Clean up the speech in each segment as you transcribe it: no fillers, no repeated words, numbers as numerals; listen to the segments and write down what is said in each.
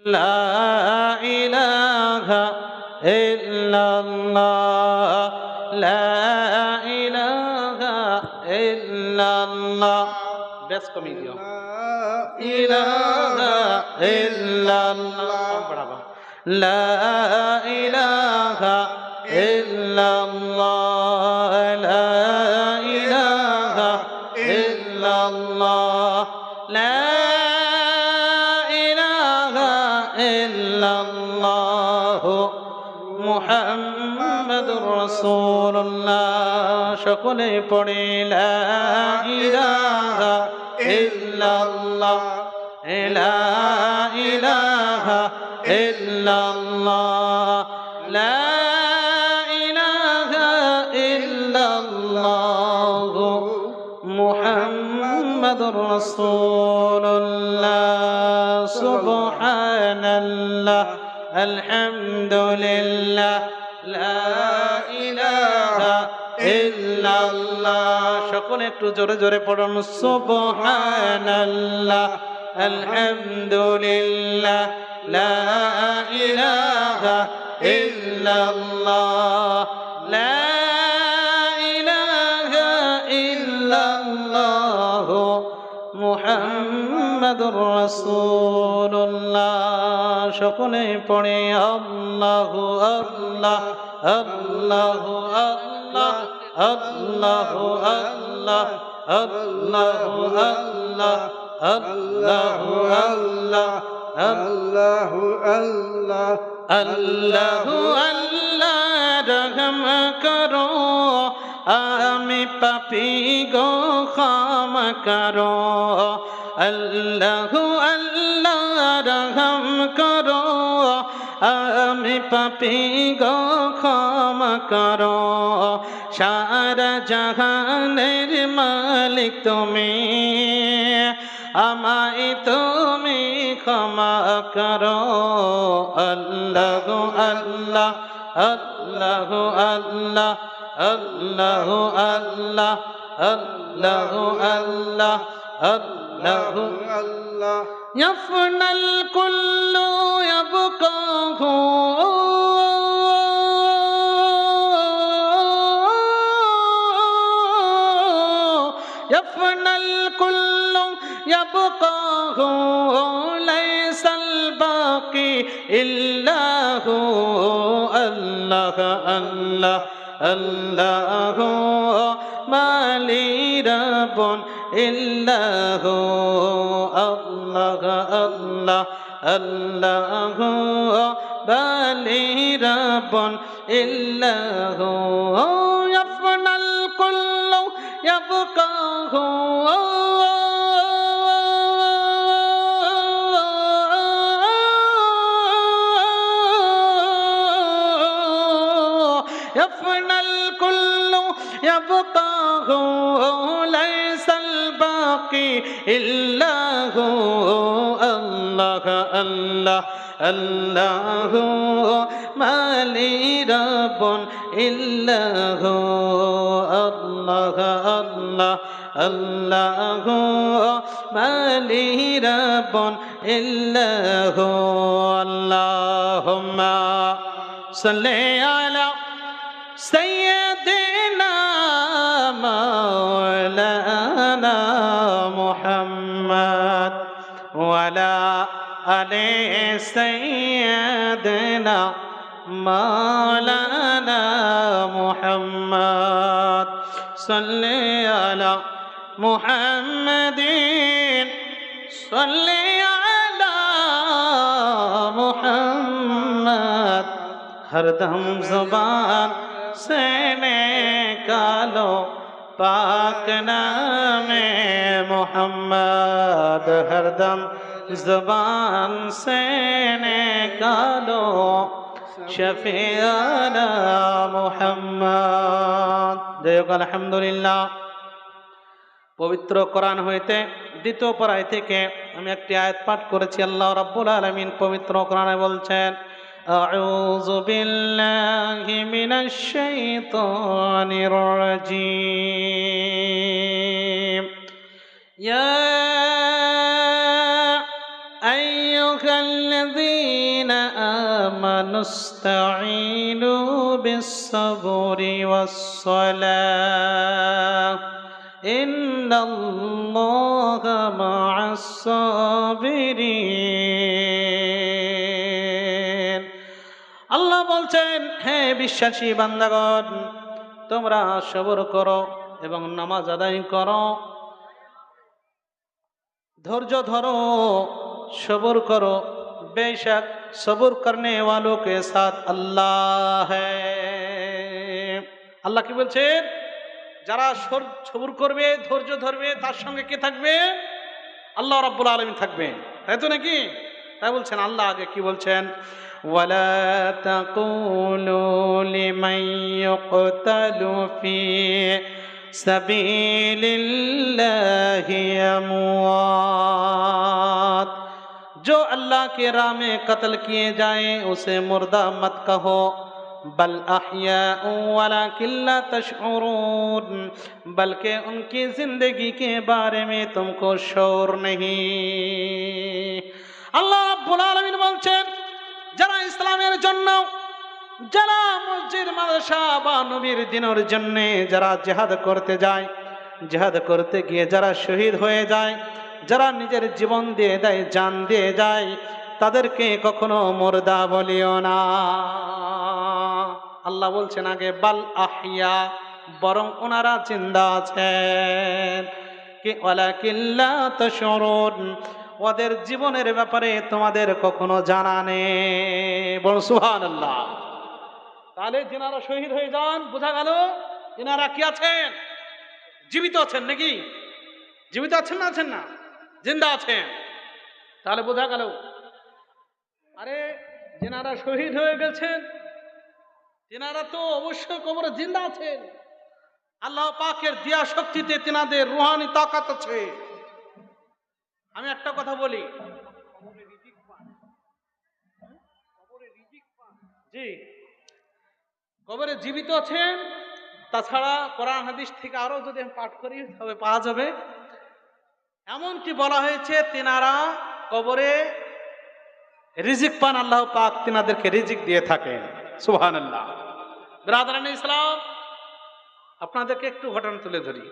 لا إله إلا الله لا إله إلا الله بس كميديو لا إله إلا الله لا إله إلا الله لا إله إلا الله لا মুহাম্মাদুর রাসূলুল্লাহ সকলে পড়ে লা ইলাহা ইল্লাল্লাহ লা ইলাহা ইল্লাল্লাহ লা ইলাহা ইল্লাল্লাহ মুহাম্মাদুর রাসূলুল্লাহ সুবহানাল্লাহ আলহামদুলিল্লাহ লা ইলাহা ইল্লাল্লাহ সকলে একটু জোরে জোরে পড়ুন সুবহানাল্লাহ আলহামদুলিল্লাহ লা ইলাহা ইল্লাল্লাহ লা ইলাহা ইল্লাল্লাহ মুহাম্মাদুর রাসূলুল্লাহ সকলে পড়ে আল্লাহু আল্লাহ আল্লাহু আল্লাহ আল্লাহু আল্লাহ আল্লাহু আল্লাহ আল্লাহু আল্লাহ আল্লাহু আল্লাহ আল্লাহু আল্লাহ রহম করো আমি পাপী গো ক্ষমা করো আল্লাহু আল্লাহ রহম করো আমি পাপী গো ক্ষমা করো সারা জাহানের মালিক তুমি আমায় তুমি ক্ষমা করো আল্লাহু আল্লাহ আল্লাহু আল্লাহ আল্লাহু আল্লাহ আল্লাহু আল্লাহ আল্লাহু আল্লাহ ইয়াফনাল কুল্লু ইয়াবকাহু ইয়াফনাল কুল্লু ইয়াবকাহু লাইসাল বাকি ইল্লাহু আল্লাহ আল্লাহ আল্লাহ মালি রাব্বুন ইল্লাহু আল্লাহ আল্লাহ আল্লাহ মালি রাব্বুন ইল্লাহু ইয়াফনাল কুল্লু ইয়াবকাহু يفنى الكل يبقاه ليس الباقي إلا هو الله الله الله ما لي رب إلا هو الله الله الله ما لي رب إلا هو اللهم صل على سيدنا مولانا محمد وعلى آل سيدنا مولانا محمد صل على محمد صل على محمد हर दम जुबान से निकालो पाक नामे मोहम्मद हर दम जुबान से निकालो शफियाना मोहम्मद जय अल्हम्दुलिल्लाह পবিত্র কোরআন হইতে দ্বিতীয় পরায় থেকে আমি একটি আয়াত পাঠ করেছি আল্লাহ রাব্বুল আলামিন পবিত্র কোরআনে বলছেন أعوذ بالله من الشيطان الرجيم يا أيها الذين آمنوا استعينوا بالصبر والصلاة إن الله مع الصابرين আল্লাহ বলছেন, হে বিশ্বাসী বান্দাগণ, তোমরা সবর করো এবং নামাজ আদায় করো, ধৈর্য ধরো, সবর কरो, बेशक सब्र करने वालों के साथ अल्लाह है। আল্লাহ কি বলছেন? যারা সবর করবে, ধৈর্য ধরবে, তার সঙ্গে কে থাকবে? আল্লাহ রাব্বুল আলামিন থাকবে, তাই তো নাকি? তাই বলছেন আল্লাহ আগে কি বলছেন? ওয়ালা তাকুলু লিমান ইউকতালু ফি সাবিলিল্লাহি আমওয়াত, जो अल्लाह के राह में कत्ल किए जाए उसे मुर्दा मत कहो, बल अहयाउ वलाकिन ला तशउरून, बल्कि उनकी जिंदगी के बारे में तुमको शऊर नहीं। আল্লাহ রাব্বুল আলামিন বলছেন, যারা ইসলামের জন্য, যারা মসজিদ মাদ্রাসা বা নবীর দ্বীনের জন্য যারা জিহাদ করতে যায়, জিহাদ করতে গিয়ে যারা শহীদ হয়ে যায়, যারা নিজের জীবন দিয়ে দেয়, জান দিয়ে যায়, তাদেরকে কখনো মুর্দা বলিও না। আল্লাহ বলছেন আগে বাল আহইয়া, বরং ওনারা জিন্দা আছেন, কি ওয়ালাকিন লা তাশউরুন, ওদের জীবনের ব্যাপারে তোমাদের কখনো জানা নেই। বল সুবহানাল্লাহ। তাহলে যিনারা শহীদ হয়ে যান, বোঝা গেল যিনারা কি আছেন? জীবিত আছেন নাকি? জীবিত আছেন না? আছেন না? জিন্দা আছেন। তাহলে বোঝা গেল, আরে যিনারা শহীদ হয়ে গেছেন তিনারা তো অবশ্যই কবরে জিন্দা আছেন। আল্লাহ পাকের দিয়া শক্তিতে তিনাদের রুহানি তাকাত আছে। আমি একটা কথা বলি, জি, কবরে জীবিত আছেন। তাছাড়া কোরআন হাদিস থেকে আরো যদি আমি পাঠ করি তবে পাওয়া যাবে, এমনকি বলা হয়েছে তিনারা কবরে রিজিক পান, আল্লাহ পাক তিনাদেরকে রিজিক দিয়ে থাকেন। সুবহানাল্লাহ। বিরাদরানে ইসলাম, আপনাদেরকে একটু ঘটনা তুলে ধরি।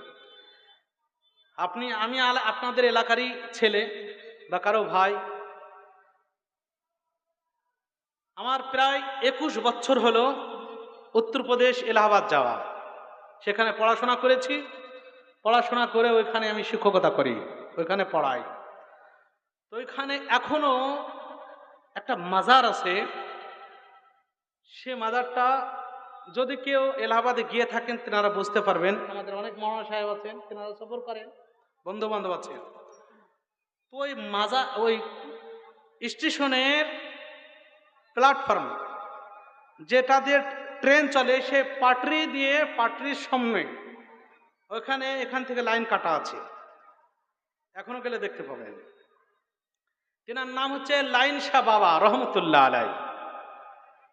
আমি আপনাদের এলাকারই ছেলে বা কারো ভাই। আমার প্রায় 21 বছর হলো উত্তরপ্রদেশ এলাহাবাদ যাওয়া। সেখানে পড়াশোনা করেছি, পড়াশোনা করে ওইখানে আমি শিক্ষকতা করি, ওইখানে পড়াই। তো ওইখানে এখনো একটা মাজার আছে। সে মাজারটা যদি কেউ এলাহাবাদে গিয়ে থাকেন তেনারা বুঝতে পারবেন। আমাদের অনেক মৌলানা সাহেব আছেন, তেনারা সফর করেন, বন্ধু বান্ধব আছেন। তো ওই মাজার, ওই স্টেশনের প্ল্যাটফর্ম যেটা দিয়ে ট্রেন চলে, সে পাটরি দিয়ে, পাটরির সামনে ওইখানে এখান থেকে লাইন কাটা আছে, এখনো গেলে দেখতে পাবেন। তেনার নাম হচ্ছে লাইন শাহ বাবা রহমতুল্লাহ আলাই।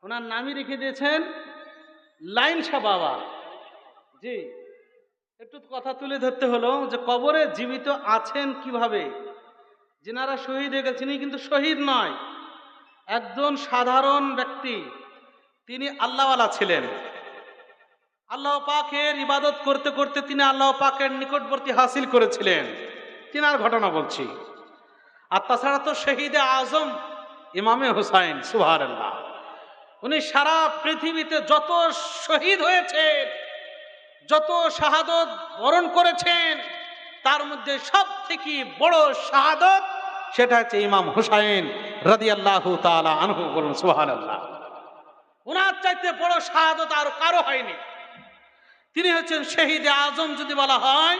ওনার নামই রেখে দিয়েছেন লাইন শাহ বাবা। জি, একটু কথা তুলে ধরতে হলো যে কবরে জীবিত আছেন কিভাবে। যিনারা শহীদ হয়ে গেছেন, কিন্তু শহীদ নয়, একজন সাধারণ ব্যক্তি। তিনি আল্লাহওয়ালা ছিলেন। আল্লাহ পাকের ইবাদত করতে করতে তিনি আল্লাহ পাকের নিকটবর্তী হাসিল করেছিলেন। তিনার ঘটনা বলছি। আর তাছাড়া তো শহীদে আজম ইমামে হুসাইন, সুবহানাল্লাহ, উনি সারা পৃথিবীতে যত শহীদ হয়েছেন, যত শাহাদত বরণ করেছেন, তার মধ্যে সব থেকে বড় শাহাদত সেটা হচ্ছে ইমাম হুসাইন রাদিয়াল্লাহু তাআলা আনহু। বলুন সুবহানাল্লাহ। উনার চাইতে বড় শাহাদত আর কারো হয়নি। তিনি হচ্ছেন শহীদে আজম যদি বলা হয়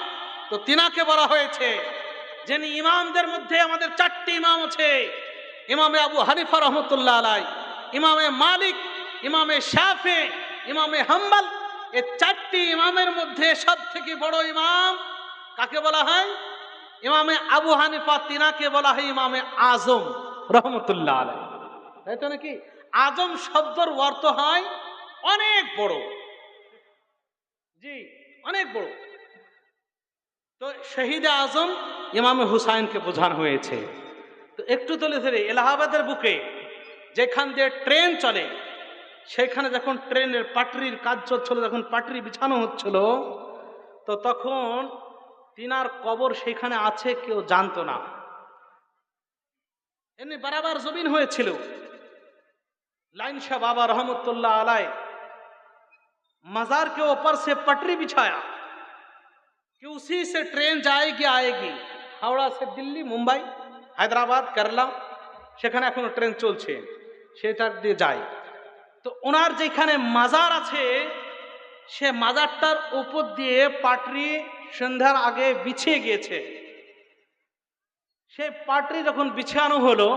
তো তিনাকে বলা হয়েছে। যিনি ইমামদের মধ্যে আমাদের 4টি ইমাম আছে, ইমামে আবু হানিফা রহমতুল্লাহ আলাই, ইমামে মালিক, ইমামে শাফি, ইমামে হাম্বল। এই 4টি ইমামের মধ্যে সব থেকে বড় ইমাম কাকে বলা হয়? ইমামে আবু হানিফা। তিনাকে বলা হয় ইমামে আজম রহমতুল্লাহ আলাই, তাই তো নাকি? আজম শব্দের অর্থ হয় অনেক বড়। জি, অনেক বড়। তো শহীদে আজম ইমামে হুসাইনকে বোঝানো হয়েছে। তো একটু তুলে ধরে এলাহাবাদের বুকে যেখান দিয়ে ট্রেন চলে সেখানে যখন ট্রেনের পাটরির কাজ চলছিল, যখন পাটরি বিছানো হচ্ছিল, তো তখন তিনার কবর সেখানে আছে কেউ জানতো না। এমনি बराबर জমিন হয়েছিল। लाइन शाह बाबा रहमतुल्लाह अलैह मजार के ऊपर से पटरी बिछाया कि उसी से ट्रेन जाएगी आएगी, हावड़ा से दिल्ली, मुंबई, हैदराबाद, केरला, সেখানে এখনো ট্রেন চলছে, সেটা দিয়ে যায়। তো ওনার যেখানে মাজার আছে সে মাজারটার উপর দিয়ে পাটরি সন্ধ্যার আগে বিছিয়ে গিয়েছে। সেই পাটরি যখন বিছানো হলো,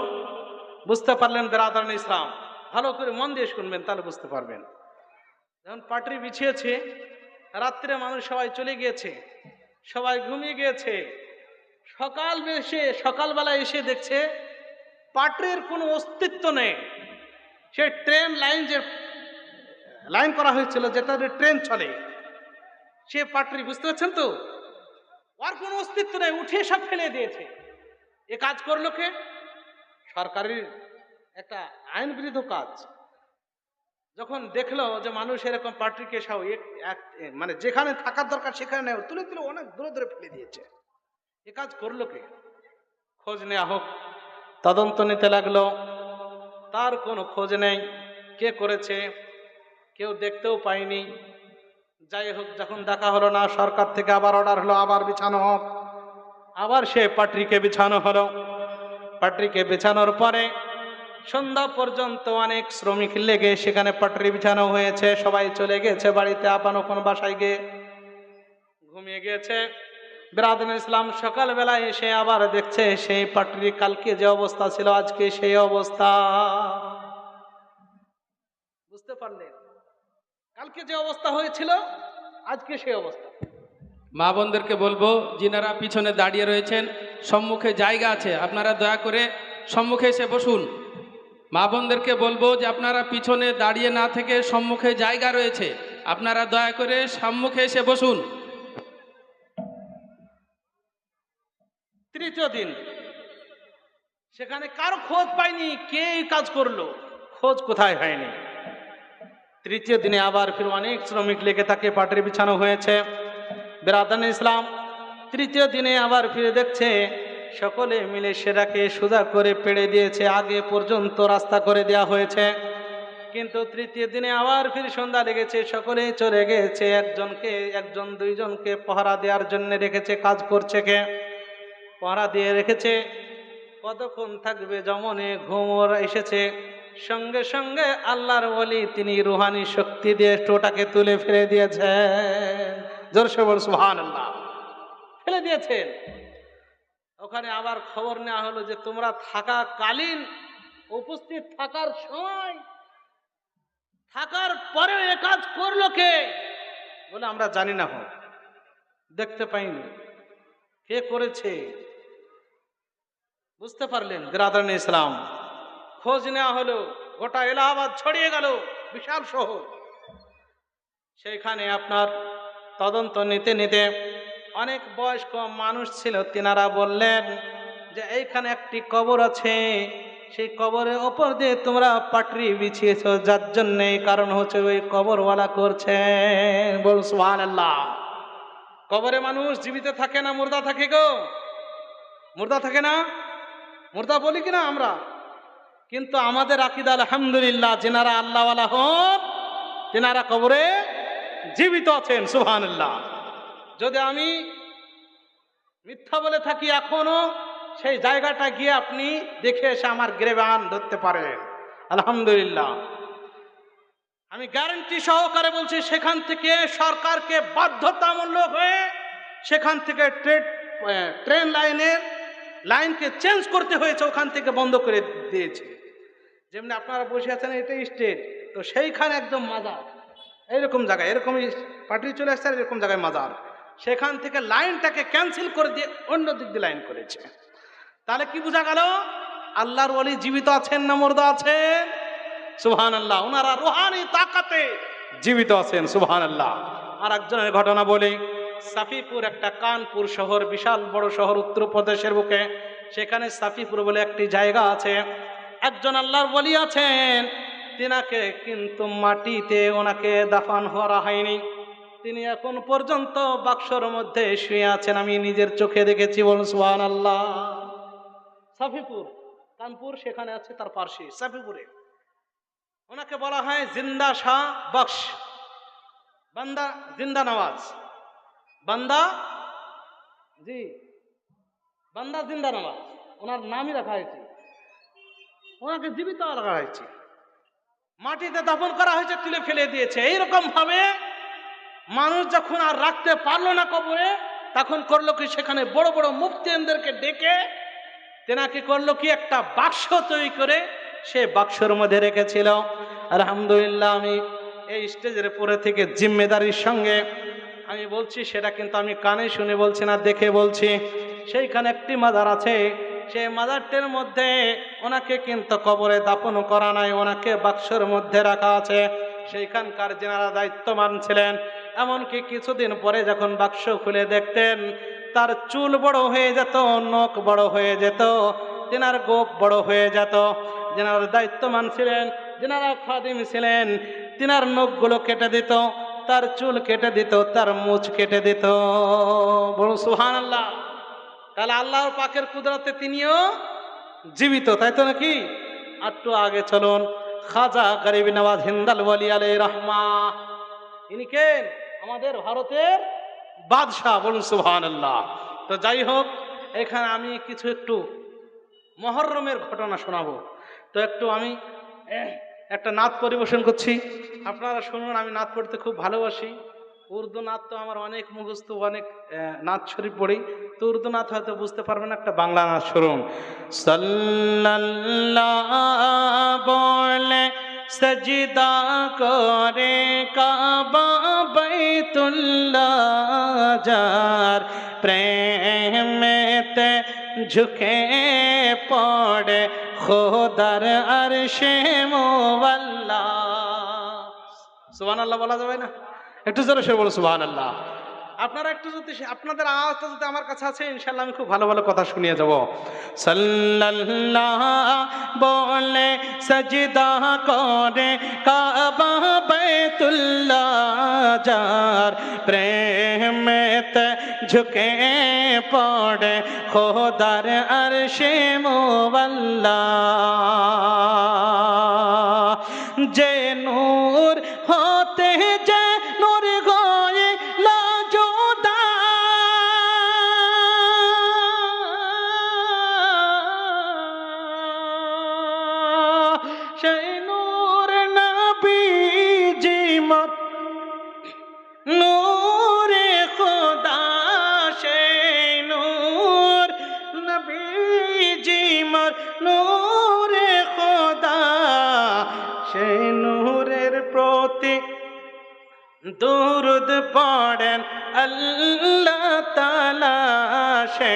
বুঝতে পারলেন বেরাদারান ইসলাম, ভালো করে মন দিয়ে শুনবেন তাহলে বুঝতে পারবেন। যখন পাটরি বিছিয়েছে, রাত্রে মানুষ সবাই চলে গিয়েছে, সবাই ঘুমিয়ে গিয়েছে। সকালবেলা এসে দেখছে পাটরির কোনো অস্তিত্ব নেই। সে ট্রেন লাইন করা হয়েছিল যেটা ট্রেন চলে, সে পাটরি, বুঝতে পারছেন তো, আর কোনো অস্তিত্ব নেই, উঠে সব ফেলে দিয়েছে। এ কাজ করলো কে? সরকারের একটা আইন বিরোধ কাজ। যখন দেখলো যে মানুষ এরকম পাটরিকে মানে যেখানে থাকার দরকার সেখানে নেই, তুলে তুলে অনেক দূরে দূরে ফেলে দিয়েছে। এ কাজ করলো কে? খোঁজ নেওয়া হোক, তদন্ত নিতে লাগলো, তার কোনো খোঁজ নেই। কে করেছে কেউ দেখতেও পায়নি। যাই হোক, যখন দেখা হলো না, সরকার থেকে আবার অর্ডার হলো আবার বিছানো হোক। আবার সে পাটরিকে বিছানো হলো। পাটরিকে বিছানোর পরে সন্ধ্যা পর্যন্ত অনেক শ্রমিক লেগে সেখানে পাটরি বিছানো হয়েছে। সবাই চলে গেছে বাড়িতে, আপন আপন বাসায় গিয়ে ঘুমিয়ে গিয়েছে। বেরাদারান ইসলাম সকালবেলায় এসে আবার দেখছে সেই পাটরি কালকে যে অবস্থা ছিল আজকে সেই অবস্থা। বুঝতে পারলেন? কালকে যে অবস্থা হয়েছিল আজকে সেই অবস্থা। মা বোনদেরকে বলবো, যিনারা পিছনে দাঁড়িয়ে রয়েছেন, সম্মুখে জায়গা আছে, আপনারা দয়া করে সম্মুখে এসে বসুন। মা বোনদেরকে বলবো যে আপনারা পিছনে দাঁড়িয়ে না থেকে সম্মুখে জায়গা রয়েছে, আপনারা দয়া করে সম্মুখে এসে বসুন। তৃতীয় দিন সেখানে কারো খোঁজ পায়নি, কে কাজ করলো, খোঁজ কোথায় হয়নি। তৃতীয় দিনে আবার ফির অনেক শ্রমিক লেগে তাকে পাটরি বিছানো হয়েছে। বেরাদারান ইসলাম তৃতীয় দিনে আবার ফিরে দেখছে সকলে মিলে সেটাকে সোজা করে পেড়ে দিয়েছে, আগে পর্যন্ত রাস্তা করে দেওয়া হয়েছে। কিন্তু তৃতীয় দিনে আবার ফির সন্ধ্যা লেগেছে, সকলে চলে গেছে। একজন দুইজনকে পহরা দেওয়ার জন্য রেখেছে। কাজ করছে কে? পহরা দিয়ে রেখেছে। কতক্ষণ থাকবে? জমনে ঘুমর এসেছে। সঙ্গে সঙ্গে আল্লাহর ওলি তিনি রুহানি শক্তি দিয়ে টোটাকে তুলে ফেলে দিয়েছেন। জোরসে বল সুবহানাল্লাহ। ফেলে দিয়েছেন। ওখানে আবার খবর নেওয়া হলো যে তোমরা থাকাকালীন, উপস্থিত থাকার সময়, থাকার পরে এ কাজ করলো কে? বলে আমরা জানি না, হোক দেখতে পাইনি, কে করেছে? বুঝতে পারলেন বেরাদারান ইসলাম? খোঁজ নেওয়া হলো, গোটা এলাহাবাদ ছড়িয়ে গেল, বিশাল শহর। সেইখানে আপনার তদন্ত নিতে নিতে অনেক বয়স্ক মানুষ ছিল, তিনারা বললেন যে এইখানে একটি কবর আছে, সেই কবরের ওপর দিয়ে তোমরা পাটরি বিছিয়েছ, যার জন্য এই কারণ হচ্ছে ওই কবরওয়ালা করছে। বল সুবহানাল্লাহ। কবরে মানুষ জীবিত থাকে না মুর্দা থাকে গো? মুর্দা থাকে না? মুর্দা বলি কিনা আমরা, কিন্তু আমাদের আকীদা আলহামদুলিল্লাহ, যেনারা আল্লাহওয়ালা হন তেনারা কবরে জীবিত আছেন। সুবহানাল্লাহ। যদি আমি মিথ্যা বলে থাকি এখনো, সেই জায়গাটা গিয়ে আপনি দেখে এসে আমার গ্রেবান ধরতে পারেন। আলহামদুলিল্লাহ, আমি গ্যারান্টি সহকারে বলছি, সেখান থেকে সরকারকে বাধ্যতামূলক হয়ে সেখান থেকে ট্রেন লাইনকে চেঞ্জ করতে হয়েছে, ওখান থেকে বন্ধ করে দিয়েছে। যেমনি আপনারা বসে আছেন, এটা স্টেট, তো সেইখানে একদম মাজার, এইরকম জায়গায়, এরকমই পাটরি চলে আসছে, এরকম জায়গায় মাজার, সেখান থেকে লাইনটাকে ক্যান্সেল করে দিয়ে অন্য দিক দিয়ে লাইন করেছে। তাহলে কি বোঝা গেল? আল্লাহর ওলি জীবিত আছেন না মুর্দা আছেন? সুবহানাল্লাহ। ওনারা রুহানি তাকাতে জীবিত আছেন। সুবহানাল্লাহ। আর একজনের ঘটনা বলি। সাফিপুর একটা কানপুর শহর, বিশাল বড় শহর উত্তরপ্রদেশের বুকে। সেখানে সাফিপুর বলে একটি জায়গা আছে। একজন আল্লাহর ওলি আছেন, তিনাকে কিন্তু মাটিতে ওনাকে দাফন করা হয়নি, তিনি এখন পর্যন্ত বাক্সর মধ্যে শুয়ে আছেন, আমি নিজের চোখে দেখেছি। বলুন সুবহানাল্লাহ। সাফিপুর, কানপুর, সেখানে আছে তার পার্শ্বে সাফিপুরে। ওনাকে বলা হয় জিন্দা শাহ বক্স, বান্দা জিন্দা নওয়াজ, বান্দা জি বান্দা জিন্দা নওয়াজ, ওনার নামই রাখা হয়েছে, ওনাকে জীবিত রাখা হয়েছে, মাটিতে দাফন করা হয়েছে, তুলে ফেলে দিয়েছে। এইরকম ভাবে মানুষ যখন আর রাখতে পারলো না কবরে, তখন করলো কি, সেখানে বড় বড় মুফতিয়ানদেরকে ডেকে তেনাকে করলো কি, একটা বাক্স তৈরি করে সে বাক্সর মধ্যে রেখেছিল। আলহামদুলিল্লাহ, আমি এই স্টেজের পরে থেকে জিম্মেদারির সঙ্গে আমি বলছি, সেটা কিন্তু আমি কানে শুনে বলছি না, দেখে বলছি। সেইখানে একটি মাজার আছে, সেই মাজারটির মধ্যে ওনাকে কিন্তু কবরে দাফন করা নাই, ওনাকে বাক্সর মধ্যে রাখা আছে। সেইখানকার যেনারা দায়িত্বমান ছিলেন, এমনকি কিছুদিন পরে যখন বাক্স খুলে দেখতেন, তার চুল বড় হয়ে যেত, নখ বড় হয়ে যেত, তেনার গোপ বড় হয়ে যেত। যেনারা দায়িত্বমান ছিলেন, যেনারা খাদিম ছিলেন, তিনার নখগুলো কেটে দিত, তার চুল কেটে দিত, তার মুছ কেটে দিত। বলুন সুবহানাল্লাহ। তাহলে আল্লাহর পাকের কুদরতে তিনিও জীবিত, তাই তো নাকি? একটু আগে চলুন, খাজা গরিব নওয়াজ হিন্দাল ওয়ালি আলাইহি রহমা, ইনি কেন? আমাদের ভারতের বাদশাহ। বলুন সুবহানাল্লাহ। তো যাই হোক, এখানে আমি কিছু একটু মহররমের ঘটনা শোনাবো। তো একটু আমি একটা নাত পরিবেশন করছি, আপনারা শুনুন। আমি নাত পড়তে খুব ভালোবাসি। উর্দু নাত তো আমার অনেক মুখস্থ, অনেক নাত শরীফ পড়ি, তো উর্দু নাত হয়তো বুঝতে পারবেন, একটা বাংলা নাত শুনুন। সাল্লাল্লাহ বলে সজদা করে কাবা বাইতুল্লাহ, যার প্রেমেতে ঝুঁকে পড়ে খোদার আরশে মুআল্লা। সুবহানাল্লাহ বলা যাবে না? একটু জোরে সে বলো সুবহানাল্লাহ। আপনারা একটু যদি, আপনাদের আওয়াজটা যদি আমার কাছে আছে, ইনশাআল্লাহ আমি খুব ভালো ভালো কথা শুনিয়ে যাব। সাল্লাল্লাহ বলে সজদা করে কাবা বাইতুল্লাহ, যার প্রেমেতে ঝুঁকে পড়ে খোদার আরশে মুআল্লা, যে নূর হতে যে নূর গয়ে লাজুদা, সেই নূর নবীজি মত নূরে খোদা, সেই নূর নবীজি মত নূরে খোদা, সেই নূরের প্রতি দুরুদ পড়েন আল্লাহ তাআলা, সে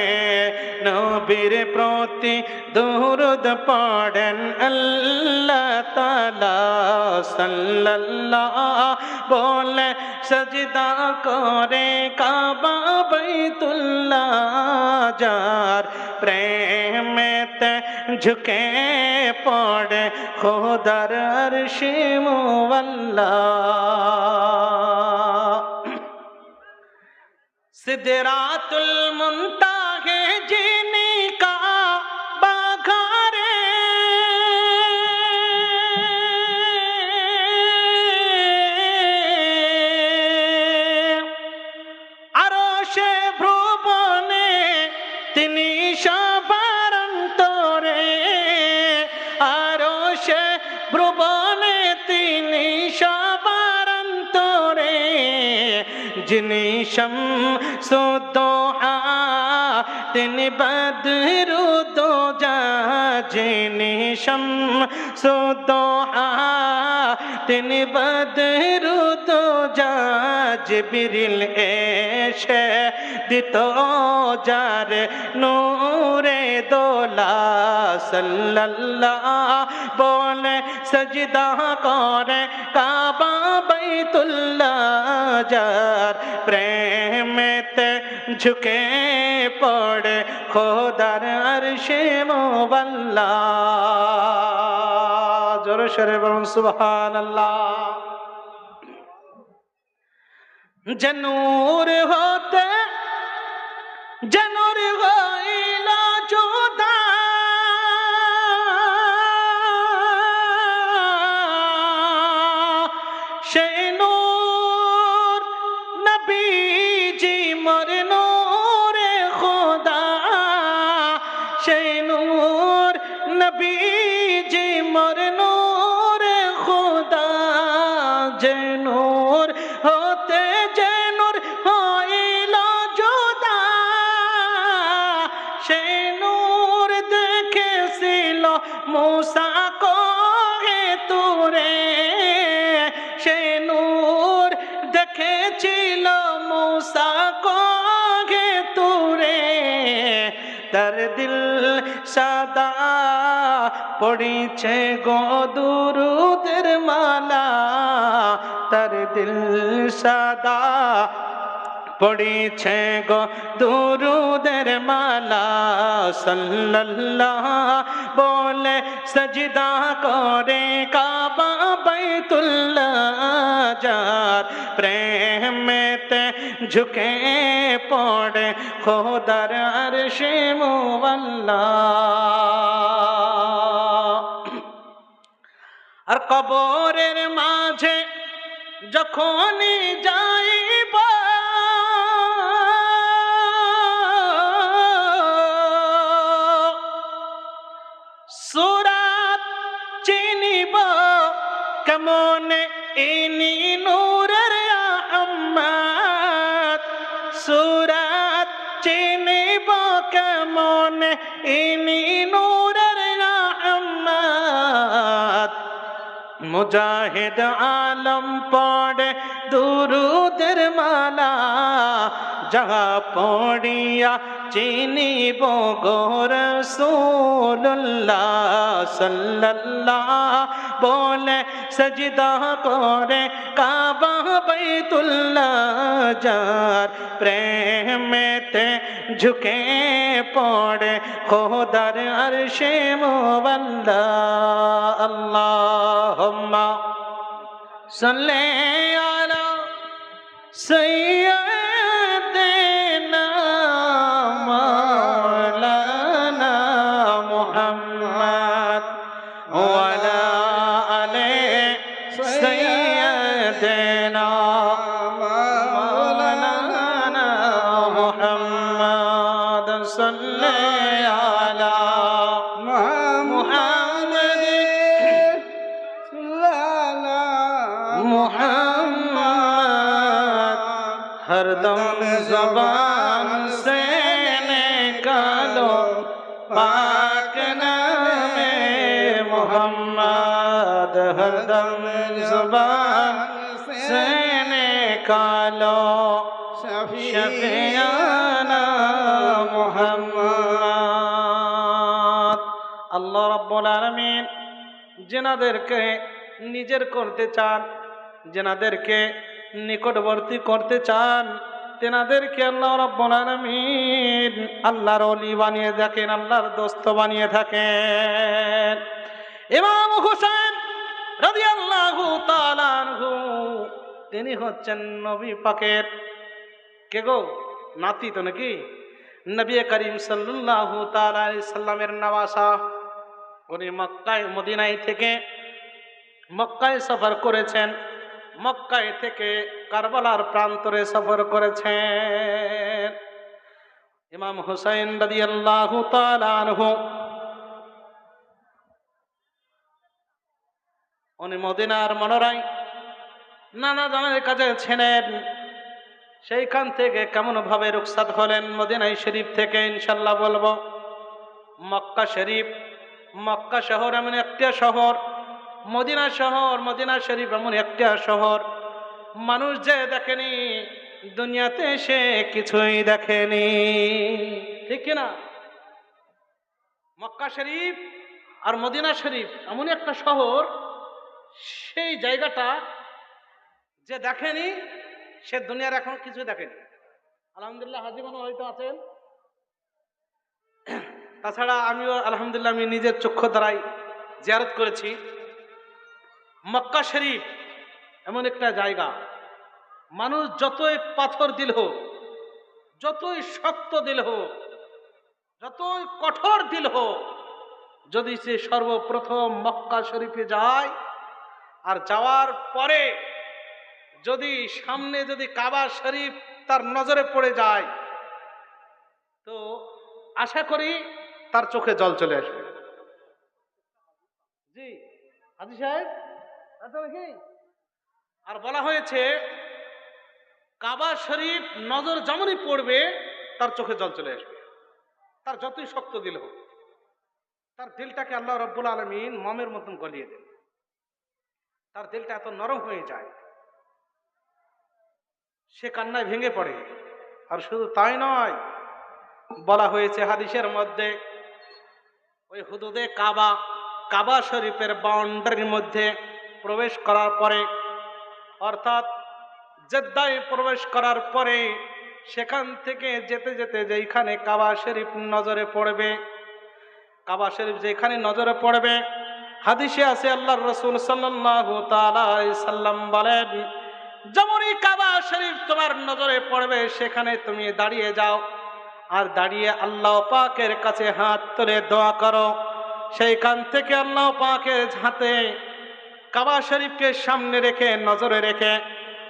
নবীর প্রতি দুরুদ পড়েন আল্লাহ তাআলা। সাল্লাল্লাহ বলে সজদা করে কাবা বাইতুল্লাহ, যার প্রেমেতে ঝুঁকে পড়ে খোদার আরশে মুআল্লা। সিদরাতুল মুনতাহে যিনি কাবা ঘরে, আরশে ভুবনে তিনি সবার অন্তরে, আরশে ভুবনে তিনি সবার অন্তরে, যিনি শামসুদ্দোহা তিনি বদরুদ্দোজা, যিনি শামসুদ্দোহা তিনি বদরুদ্দোজা, জিবরিল এসে দিত যার নূরে দোলা। সাল্লাল্লাহ বলে সজদা করে কাবা বাইতুল্লাহ, যার প্রেমেতে ঝুঁকে পড়ে খোদার আরশে মুআল্লা। জোরে সরে বলুন সুবহানাল্লাহ। যে নূর হতে যে নূর হইল জুদা, সেই নূর নবীজি মোর নূরে খোদা, সেই নূর নবীজি মোর নূরে খোদা। যে নূর হতে যে নূর হইল জুদা, সেই নূর দেখেছিল মূসা কোহে তুরে, সেই নূর দেখেছিল মূসা কোহে তুরে। তার দিল সাদা পড়িছে গো দুরুদের মালা, তার দিল সাদা পড়িছে গো দুরুদের মালা। সাল্লাল্লাহ বলে সজদা করে কাবা বাইতুল্লাহ, যার প্রেমেতে ঝুঁকে পড়ে খোদার আরশে মুআল্লা। আর কবরের মাঝে যখনই যাইব, সুরাত চিনিব কেমনে ইনি নূরের আহমদ, সুরাত চিনিব কেমনে ইনি নূরের আহমদ। মুজাহিদ আলম পড়ে দুরুদের মালা, যাহা পড়িয়া চিনিব গো রাসূলুল্লাহ। সাল্লাল্লাহ বলে সজদা করে কাবা বাইতুল্লাহ, যার প্রেমেতে ঝুঁকে পড়ে খোদার আরশে মুআল্লা। আল্লাহুম্মা সাল্লি আলা সাইয়্যিদিনা মাওলানা মুহাম্মদ ওয়া আলা আলি সাইয়্যিদিনা মাওলানা মুহাম্মদ। সাল্লি আলা মুহাম্মদ मुहम्मद, हरदम ज़बान से निकालो पाक नामे मुहम्मद, हरदम ज़बान से निकालो शफियाना मुहम्मद। अल्लाह रब्बुल आलमीन जिनादेरके নিজের করতে চান, যেনাদেরকে নিকটবর্তী করতে চান, তেনাদেরকে আল্লাহ রাব্বুল আলামিন আল্লাহর ওলি বানিয়ে থাকেন, আল্লাহর দোস্ত বানিয়ে থাকেন। ইমাম হুসাইন রাদিয়াল্লাহু তাআলা আনহু, তিনি হচ্ছেন নবী পাকের কে গো নাতি তো নাকি, নবী করিম সাল্লাল্লাহু তাআলা আলাইহি সাল্লামের নওয়াসা। উনি মক্কায় মদিনায় থেকে মক্কায় সফর করেছেন, মক্কায় থেকে কারবালার প্রান্তরে সফর করেছেন। ইমাম হুসাইন রাদিয়াল্লাহু তাআলা আনহু উনি মদিনার মনোরায় নানা জনের কাছে ছিলেন। সেইখান থেকে কেমন ভাবে রুখসাত হলেন মদিনায় শরীফ থেকে ইনশাল্লাহ বলবো। মক্কা শরীফ, মক্কা শহর এমন একটা শহর, মদিনা শহর, মদিনা শরীফ এমন একটা শহর, মানুষ যে দেখেনি দুনিয়াতে সে কিছুই দেখেনি, ঠিক কিনা? মক্কা শরীফ আর মদিনা শরীফ এমন একটা শহর, সেই জায়গাটা যে দেখেনি সে দুনিয়ার এখন কিছু দেখেনি। আলহামদুলিল্লাহ হাজী মানুষ হয়তো আছেন, তাছাড়া আমিও আলহামদুলিল্লাহ আমি নিজের চক্ষু দ্বারাই জিয়ারত করেছি। মক্কা শরীফ এমন একটা জায়গা, মানুষ যতই পাথর দিল হোক, যতই শক্ত দিল হোক, যতই কঠোর দিল হোক, যদি সে সর্বপ্রথম মক্কা শরীফে যায় আর যাওয়ার পরে যদি সামনে যদি কাবা শরীফ তার নজরে পড়ে যায়, তো আশা করি তার চোখে জল চলে আসবে। জি হাজি সাহেব, নাকি? আর বলা হয়েছে কাবা শরীফ নজর যেমনই পড়বে তার চোখে জল চলে আসবে, তার যতই শক্ত দিল হোক। তার দিলটাকে আল্লাহ রাব্বুল আলামিন মমের মতন গলিয়ে দেন, তার দিলটা এত নরম হয়ে যায়, সে কান্নায় ভেঙে পড়ে। আর শুধু তাই নয়, বলা হয়েছে হাদিসের মধ্যে ওই হুদুদে কাবা, কাবা শরীফের বাউন্ডারির মধ্যে প্রবেশ করার পরে, অর্থাৎ জেদ্দায় প্রবেশ করার পরে সেখান থেকে যেতে যেতে যেখানে কাবা শরীফ নজরে পড়বে, কাবা শরীফ যেখানে নজরে পড়বে, হাদিসে আছে আল্লাহর রাসূল সাল্লাল্লাহু তাআলা আলাইহি সাল্লাম বলেন, যেমনই কাবা শরীফ তোমার নজরে পড়বে সেখানে তুমি দাঁড়িয়ে যাও, আর দাঁড়িয়ে আল্লাহ পাকের কাছে হাত তুলে দোয়া করো। সেইখান থেকে আল্লাহ পাকের হাতে কাবা শরীফকে সামনে রেখে নজরে রেখে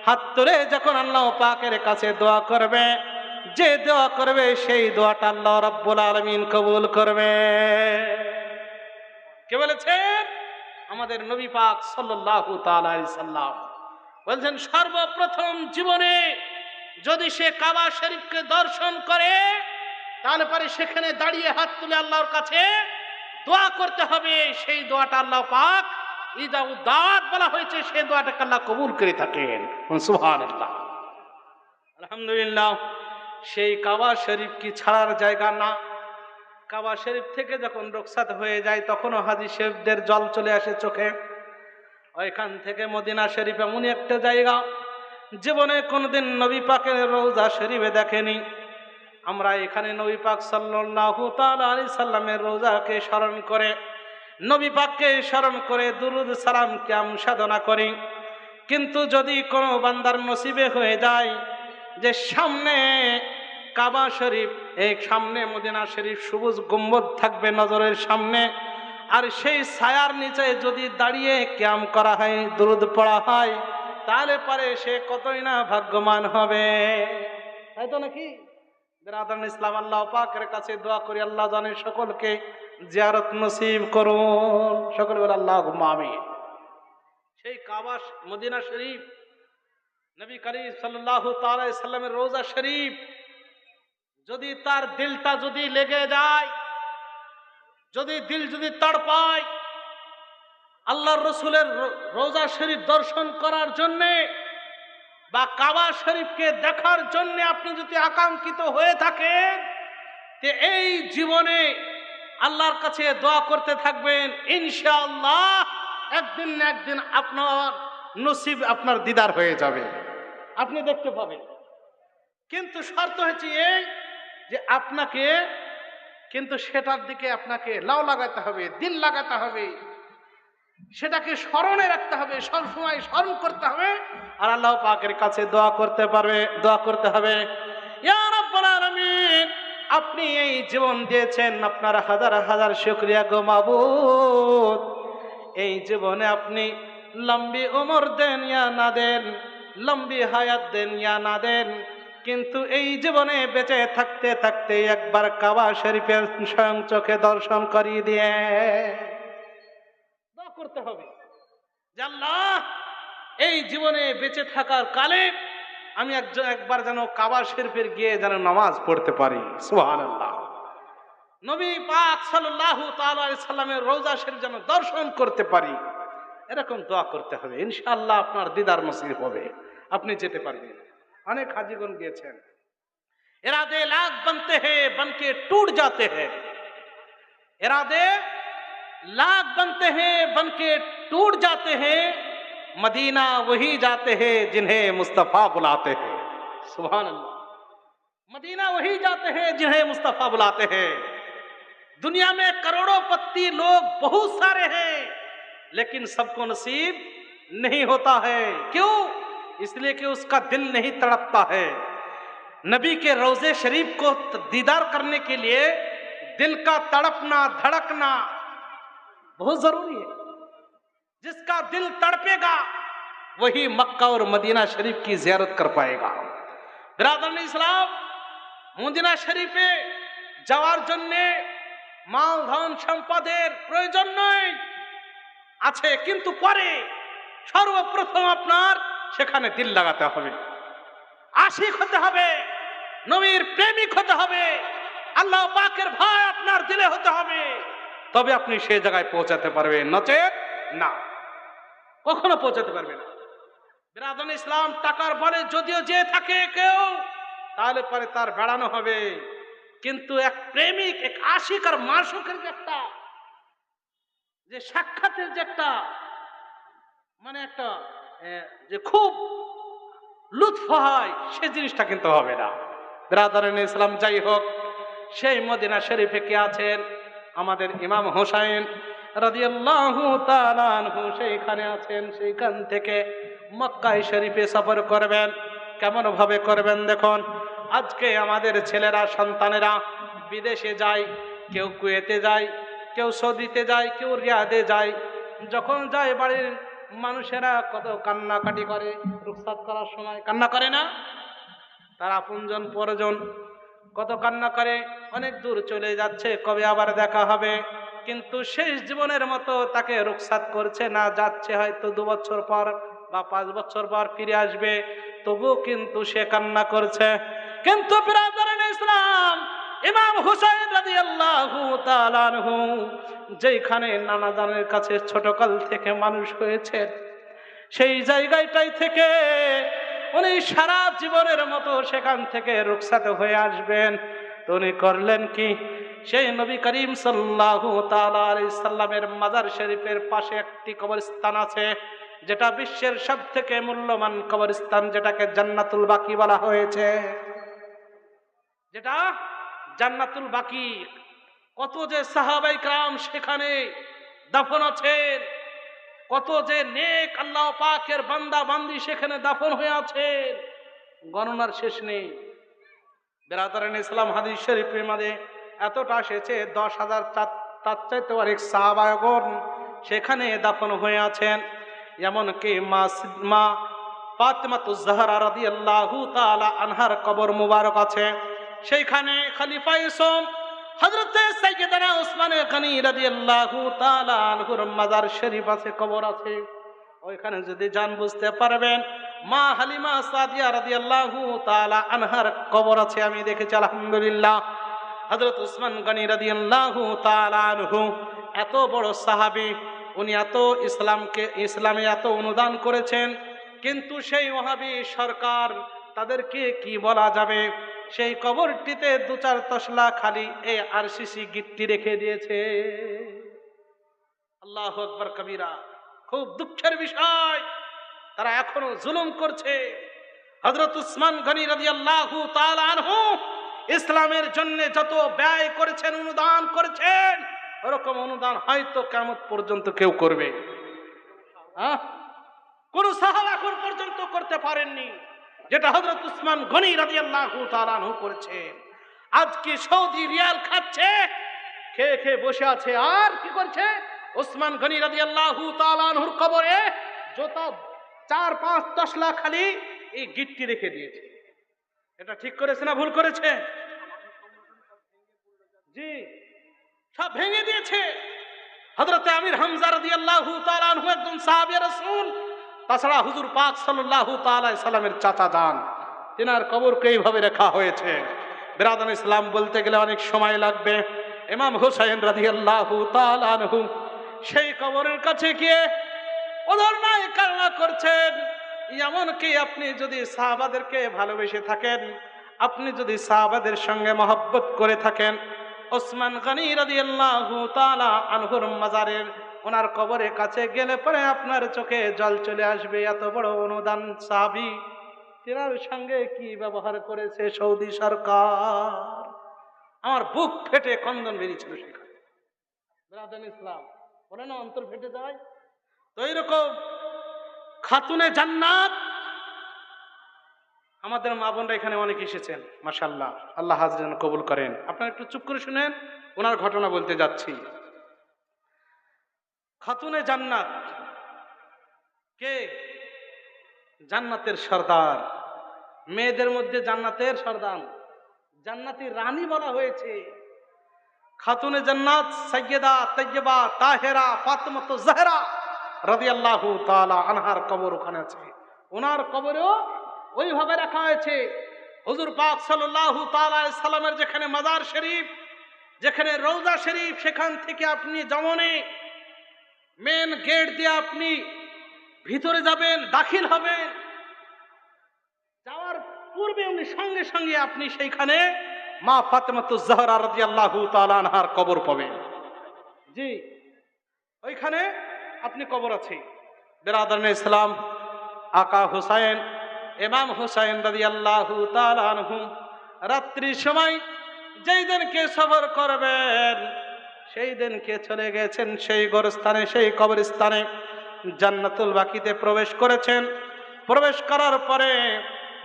হাত তুলে যখন আল্লাহ পাকের কাছে দোয়া করবে, যে দোয়া করবে সেই দোয়াটা আল্লাহ রাব্বুল আলামিন কবুল করবে। কে বলেছেন? আমাদের নবী পাক সাল্লাল্লাহু তাআলা আলাইহি সাল্লাম বলছেন, সর্বপ্রথম জীবনে যদি সে কাবা শরীফকে দর্শন করে তাহলে পরে সেখানে দাঁড়িয়ে হাত তুলে আল্লাহর কাছে দোয়া করতে হবে। সেই দোয়াটা আল্লাহ পাক ইজাউদ্দাত বলা হয়েছে, সেই দোয়াটাকে আল্লাহ কবুল করে থাকেন। সুবহানাল্লাহ, আলহামদুলিল্লাহ। সেই কাবা শরীফ কি ছাড়ার জায়গা না? কাবা শরীফ থেকে যখন রুখসাত হয়ে যায় তখনও হাজী সাহেবদের জল চলে আসে চোখে। ওইখান থেকে মদিনা শরীফ এমনই একটা জায়গা, জীবনে কোনোদিন নবী পাকের রওজা শরীফে দেখেনি। আমরা এখানে নবী পাক সাল্লাল্লাহু তাআলা আলাইহি সাল্লামের রওজাকে স্মরণ করে, নবী পাককে স্মরণ করে দুরুদ সালাম কিয়াম সাধনা করি। কিন্তু যদি কোনো বান্দার নসিবে হয়ে যায় যে সামনে কাবা শরীফ, এই সামনে মদিনা শরীফ সবুজ গম্বুজ থাকবে নজরের সামনে, আর সেই ছায়ার নিচে যদি দাঁড়িয়ে কিয়াম করা হয়, দুরুদ পড়া হয়, তাহলে পরে সে কতই না ভাগ্যবান হবে, তাই তো নাকি? বিরাদরান ইসলাম, আল্লাহ পাকের কাছে দোয়া করি আল্লাহ জানে সকলকে জিয়ারত নসিব করুন। সকলে বলে আল্লাহুম্মা আমিন। সেই কাবা মদিনা শরীফ, নবী করিম সাল্লাল্লাহু তাআলা আলাইহি সাল্লামের রওজা শরীফ যদি তার দিলটা যদি লেগে যায়, যদি দিল যদি তড়পায় আল্লাহর রসুলের রওজা শরীফ দর্শন করার জন্যে বা কাবা শরীফকে দেখার জন্য আপনি যদি আকাঙ্ক্ষিত হয়ে থাকেন, যে এই জীবনে আল্লাহর কাছে দোয়া করতে থাকবেন, ইনশাআল্লাহ একদিন না একদিন আপনার নসিব, আপনার দিদার হয়ে যাবে, আপনি দেখতে পাবেন। কিন্তু শর্ত হচ্ছে এই যে আপনাকে কিন্তু সেটার দিকে আপনাকে লাউ লাগাতে হবে, দিল লাগাতে হবে, সেটাকে স্মরণে রাখতে হবে, সবসময় স্মরণ করতে হবে, আর আল্লাহ পাকের কাছে দোয়া করতে হবে, ইয়া রাব্বুল আলামিন আপনি এই জীবন দিয়েছেন, আপনার হাজার হাজার শুকরিয়া গো মাবুদ। এই জীবনে আপনি লম্বি উমর দেন ইয়া না দেন, লম্বি হায়াত দেন ইয়া না দেন, কিন্তু এই জীবনে বেঁচে থাকতে থাকতে একবার কাবা শরীফের স্বয়ং চোখে দর্শন করিয়ে দিয়ে দোয়া করতে হবে যে আল্লাহ এই জীবনে বেঁচে থাকার কালে আমি একবার যেন কাবা শরীফের গিয়ে যেন নামাজ পড়তে পারি। সুবহানাল্লাহ। নবী পাক সাল্লাল্লাহু তাআলা আলাইহি সাল্লামের রওজা শরীফ যেন দর্শন করতে পারি, এরকম দোয়া করতে হবে। ইনশাআল্লাহ আপনার দিদার নসিব হবে, আপনি যেতে পারবেন। অনেক হাজিগণ গিয়েছেন, इरादे लाख बनते हैं बनके टूट जाते हैं, इरादे लाख बनते हैं बनके टूट जाते हैं, मदीना वही जाते हैं जिन्हें मुस्तफा बुलाते हैं। सुभान अल्लाह। मदीना वही जाते हैं जिन्हें मुस्तफा बुलाते हैं। दुनिया में करोड़ों पत्ती लोग बहुत सारे हैं, लेकिन सबको नसीब नहीं होता है। क्यों? इसलिए कि उसका दिल नहीं तड़पता है। नबी के रोजे शरीफ को दीदार करने के लिए दिल का तड़पना धड़कना बहुत जरूरी है। जिसका दिल तड़पेगा वही मक्का और मदीना शरीफ की जियारत कर पाएगा। बिरादरान इस्लाम, মদিনা শরীফে যাওয়ার জন্য মাল ধন সম্পদের প্রয়োজন নয়, আছে, কিন্তু পরে সর্বপ্রথম আপনার সেখানে দিল লাগাতে হবে, আশিক হতে হবে, নবীর প্রেমিক হতে হবে, আল্লাহ পাকের ভয় আপনার দিলে হতে হবে, তবে আপনি সেই জায়গায় পৌঁছাতে পারবেন, নচেত না, কখনো পৌঁছাতে পারবেন না। বিরাদরান ইসলাম, টাকার বলে যদিও যে থাকে কেউ, তাহলে পরে তার বেড়ানো হবে, কিন্তু এক প্রেমিক, এক আশিক আর মাশুকের যে একটা যে সাক্ষাতের যে একটা মানে একটা যে খুব লুৎফ হয়, সে জিনিসটা কিন্তু হবে না। বিরাদরান ইসলাম, যাই হোক, সেই মদিনা শরীফে কে আছেন? আমাদের ইমাম হোসাইন রাদিয়াল্লাহু তাআলা আনহু সেইখানে আছেন। সেইখান থেকে মক্কা শরীফে সফর করবেন। কেমন ভাবে করবেন দেখুন। আজকে আমাদের ছেলেরা, সন্তানেরা বিদেশে যায়, কেউ কুয়েতে যায়, কেউ সৌদিতে যায়, কেউ রিয়াদে যায়। যখন যায় বাড়ির মানুষেরা কত কান্নাকাটি করে, রুখসাত করার সময় কান্না করে না? তার আপনজন পরজন কত কান্না করে, অনেক দূর চলে যাচ্ছে, কবে আবার দেখা হবে, কিন্তু শেষ জীবনের মতো তাকে রুখসাত করছে না, যাচ্ছে হয়তো 2 বছর পর বা 5 বছর পর ফিরে আসবে, তবুও কিন্তু সে কান্না করছে। কিন্তু বিরাদরান ইসলাম, ইমাম হুসাইন রাদিয়াল্লাহু তাআলা আনহু যেখানে নানা জানের কাছে ছোটকাল থেকে মানুষ হয়েছে, সেই জায়গাটাই থেকে উনি সারা জীবনের মতো সেখান থেকে রুখসাত হয়ে আসবেন। তো উনি করলেন কি? সেই নবী করিম সাল্লাল্লাহু তাআলা আলাইহি সাল্লামের মাজার শরীফের পাশে একটি কবরস্থান আছে, যেটা বিশ্বের সবথেকে মূল্যবান কবরস্থান, যেটাকে জান্নাতুল বাকি বলা হয়েছে। যেটা জান্নাতুল বাকি, কত যে সাহাবায়ে কেরাম সেখানে দাফন আছেন, কত যে নেক আল্লাহ পাকের বান্দা বান্দি সেখানে দাফন হয়ে আছেন, গণনার শেষ নেই। বিরাদরান ইসলাম, হাদিস শরীফের মধ্যে এতটা এসেছে 10,000 তার চাইতে অনেক সাহাবাগণ সেখানে দাফন হয়ে আছেন। এমনকি মা ফাতিমাতুজ জাহরা রাদিয়াল্লাহু তাআলা আনহার কবর মুবারক আছে। সেইখানে খলিফা ইসম হযরতে সাইয়্যিদানা উসমান গনি রাদিয়াল্লাহু তাআলা আনহুর মাজার শরীফ আছে, কবর আছে। ওইখানে যদি যান বুঝতে পারবেন, মা হালিমা সাদিয়া রাদিয়াল্লাহু তাআলা আনহার কবর আছে, আমি দেখেছি আলহামদুলিল্লাহ। হযরত উসমান গনি রাদিয়াল্লাহু তাআলা আনহু এত বড় সাহাবী, উনি এত ইসলামে এত অনুদান করেছেন, কিন্তু সেই ওয়াহাবী সরকার, তাদেরকে কি বলা যাবে, সেই কবরটিতে 2-4 তসলা খালি এই আরসিসি গিট্টি রেখে দিয়েছে। আল্লাহু আকবার কবীরা। খুব দুঃখের বিষয়, তারা এখনো জুলুম করছে। হযরত উসমান গনি রাদিয়াল্লাহু তাআলা আনহু ইসলামের জন্য যত ব্যয় করেছেন, অনুদান করেছেন, ওরকম অনুদান হয়তো কিয়ামত পর্যন্ত কেউ করবে, কোন সাহাবা এখন পর্যন্ত করতে পারেননি, যেটা হযরত উসমান গনি রাদিয়াল্লাহু তাআলা আনহু করেছেন। আজকে সৌদি রিয়াল খাচ্ছে, খেয়ে খেয়ে বসে আছে, আর কি করছে? উসমান গনি রাদিয়াল্লাহু তাআলা আনহুর কবরে জোতা 4-5 তসলা খালি এই গিট্টি রেখে দিয়েছে। এটা ঠিক করেছে না ভুল করেছে? জি, সব ভেঙে দিয়েছে। হযরত আমির হামজা রাদিয়াল্লাহু তাআলা আনহু একজন সাহাবী রাসূল, তাছাড়া হুজুর পাক সাল্লাল্লাহু তাআলা আলাইহি সাল্লামের চাচা যান, তিনার কবরকে এইভাবে রাখা হয়েছে। বিরাদরান ইসলাম, বলতে গেলে অনেক সময় লাগবে। ইমাম হুসাইন রাদিয়াল্লাহু তাআলা আনহু সেই কবরের কাছে গিয়ে অধর্নায় কান্না করছেন। এমনকি আপনি যদি সাহাবাদেরকে ভালোবেসে থাকেন, আপনি যদি সাহাবাদের সঙ্গে মহব্বত করে থাকেন, উসমান গনি রাদিয়াল্লাহু তাআলা আনহুর মাজারের ওনার কবরের কাছে গেলে পরে আপনার চোখে জল চলে আসবে। এত বড় অনুদান সাহাবী, তিনার সঙ্গে কি ব্যবহার করেছে সৌদি সরকার! আমার বুক ফেটে কন্দন বেরিয়েছিল সেখানে। বিরাদরান ইসলাম, বলে না, অন্তর ফেটে যায়। তো এইরকম খাতুনে জান্নাত। আমাদের মা বোনরা এখানে অনেক এসেছেন, মাশাআল্লাহ, আল্লাহ হাজরান কবুল করেন। আপনারা একটু চুপ করে শুনেন, ওনার ঘটনা বলতে যাচ্ছি। খাতুনে জান্নাত কে? জান্নাতের সর্দার, মেয়েদের মধ্যে জান্নাতের সর্দার, জান্নাতি রানী বলা হয়েছে। খাতুনে জান্নাত সাইয়্যিদা তাইয়্যিবা তাহেরা ফাতেমা জাহরা রাদিয়াল্লাহু তাআলা আনহার কবর ওখানে আছে। ওনার কবরও ওইভাবে রাখা হয়েছে। হুজুর পাক সাল্লাল্লাহু তাআলা আলাইহি সাল্লামের যেখানে মাজার শরীফ, যেখানে রওজা শরীফ, সেখান থেকে আপনি যেমনই মেন গেট দিয়ে আপনি ভিতরে যাবেন, দাখিল হবেন, যাওয়ার পূর্বে উনি সঙ্গে সঙ্গে আপনি সেইখানে মা ফাতেমা জাহরা রাদিয়াল্লাহু তাআলা আনহার কবর পাবেন। জি, ওইখানে আপনি কবর আছে। বিরাদরানে ইসলাম, আকা হুসাইন, ইমাম হুসাইন রাদিয়াল্লাহু তাআলা আনহু রাত্রির সময় যেই দিনকে সফর করবেন, সেই দিনকে চলে গেছেন সেই গোরস্থানে, সেই কবরস্থানে জান্নাতুল বাকিতে প্রবেশ করেছেন। প্রবেশ করার পরে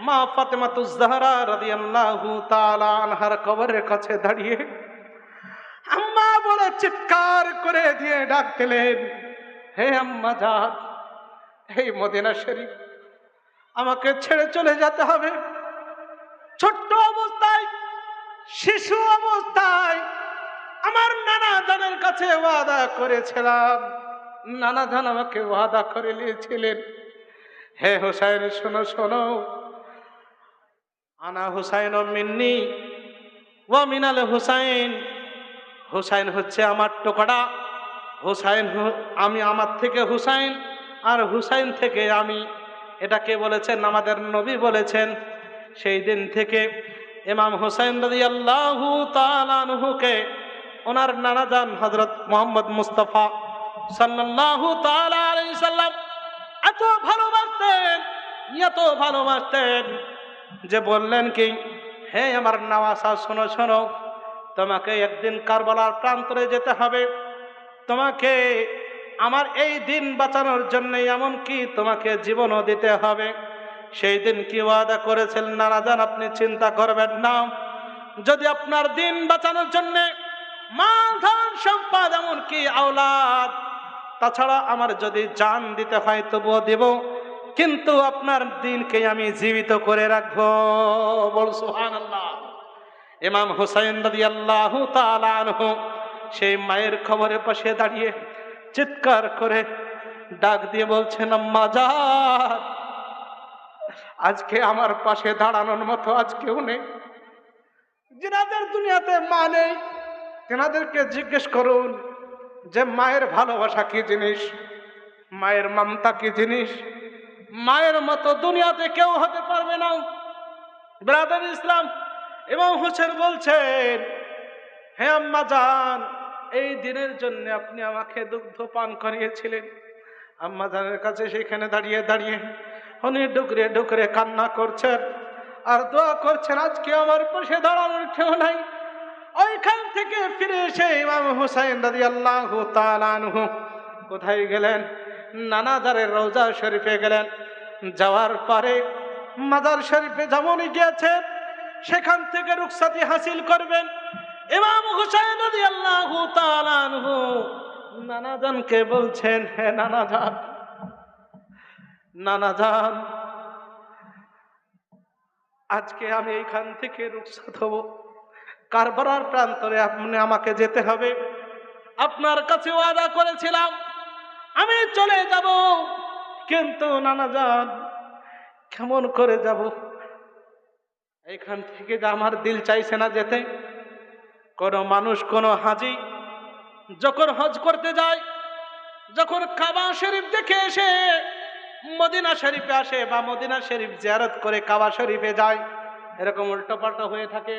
মা ফাতেমা জাহরা রাদিয়াল্লাহু তাআলা আনহার কবরের কাছে দাঁড়িয়ে আম্মা বলে চিৎকার করে দিয়ে ডাক দিলেন, হে আম্মা জান, এই মদিনা শরীফ আমাকে ছেড়ে চলে যেতে হবে। ছোট্ট অবস্থায়, শিশু অবস্থায় আমার নানা জানের কাছে ওয়াদা করেছিলাম, নানা জান আমাকে ওয়াদা করে নিয়েছিলেন, হে হুসাইন শোনো শোনো, আনা হুসাইন মিন্নি ওয়া মিনাল হুসাইন, হুসাইন হচ্ছে আমার টুকরা, হুসাইন আমি, আমার থেকে হুসাইন আর হুসাইন থেকে আমি। এটা কে বলেছেন? আমাদের নবী বলেছেন। সেই দিন থেকে ইমাম হুসাইন রাদিয়াল্লাহু তাআলা আনহুকে ওনার নানাজান হযরত মুহাম্মদ মুস্তাফা সাল্লাল্লাহু তাআলা আলাইহি সাল্লাম এত ভালোবাসতেন, এত ভালোবাসতেন যে বললেন কি, হে আমার নওয়াসা শোনো শোনো, তোমাকে একদিন কারবালার প্রান্তরে যেতে হবে, তোমাকে আমার এই দিন বাঁচানোর জন্য এমনকি তোমাকে জীবনও দিতে হবে। সেই দিন কি ওয়াদা করেছেন নানা জান, আপনি চিন্তা করবেন না, যদি আপনার দিন বাঁচানোর জন্য মাল ধন সম্পদ এমনকি আওলাদ, তাছাড়া আমার যদি জান দিতে হয় তবুও দেব, কিন্তু আপনার দিনকে আমি জীবিত করে রাখবো। বল সুবহানাল্লাহ। ইমাম হুসাইন রাদিয়াল্লাহু তাআলা আনহু সেই মায়ের কবরের পাশে দাঁড়িয়ে চিৎকার করে ডাক দিয়ে বলছেন, আম্মা জান, আজকে আমার পাশে দাঁড়ানোর মতো আজ কেউ নেই। যিনাদের দুনিয়াতে মা নেই, তেনাদেরকে জিজ্ঞেস করুন যে মায়ের ভালোবাসা কি জিনিস, মায়ের মমতা কি জিনিস। মায়ের মতো দুনিয়াতে কেউ হতে পারবে না। ব্রাদার ইসলাম, ইমাম হোসেন বলছেন, হে আম্মা জান, এই দিনের জন্য আপনি আমাকে দুগ্ধ পান করিয়েছিলেন। আম্মা জানের কাছে সেখানে দাঁড়িয়ে দাঁড়িয়ে উনি ডুকরে ডুকরে কান্না করছেন আর দোয়া করছেন, আজকে আমার পাশে দাঁড়ানোর কেউ নাই। ওইখান থেকে ফিরে এসে ইমাম হুসাইন রাদিয়াল্লাহু তাআলা আনহু কোথায় গেলেন? নানাজারের রওজা শরীফে গেলেন। যাওয়ার পরে মাজার শরীফে যেমনই গিয়েছেন, সেখান থেকে রুখসাতি হাসিল করবেন। ইমাম হুসাইন রাদিয়াল্লাহু তাআলা আনহু নানাজানকে বলছেন, হে নানাজান, নানাজান, আজকে আমি এইখান থেকে রুখসাত হব, কারবালার প্রান্তরে আপনি আমাকে যেতে হবে। আপনার কাছে ওয়াদা করেছিলাম আমি চলে যাব, কিন্তু নানাজান কেমন করে যাব? এইখান থেকে যে আমার দিল চাইছে না যেতে। কোন মানুষ, কোন হাজি যখন হজ করতে যায়, যখন কাবা শরীফ দেখে এসে মদিনা শরীফে আসে বা মদিনা শরীফ জিয়ারত করে কাবা শরীফে যায়, এরকম উল্টোপাল্টা হয়ে থাকে।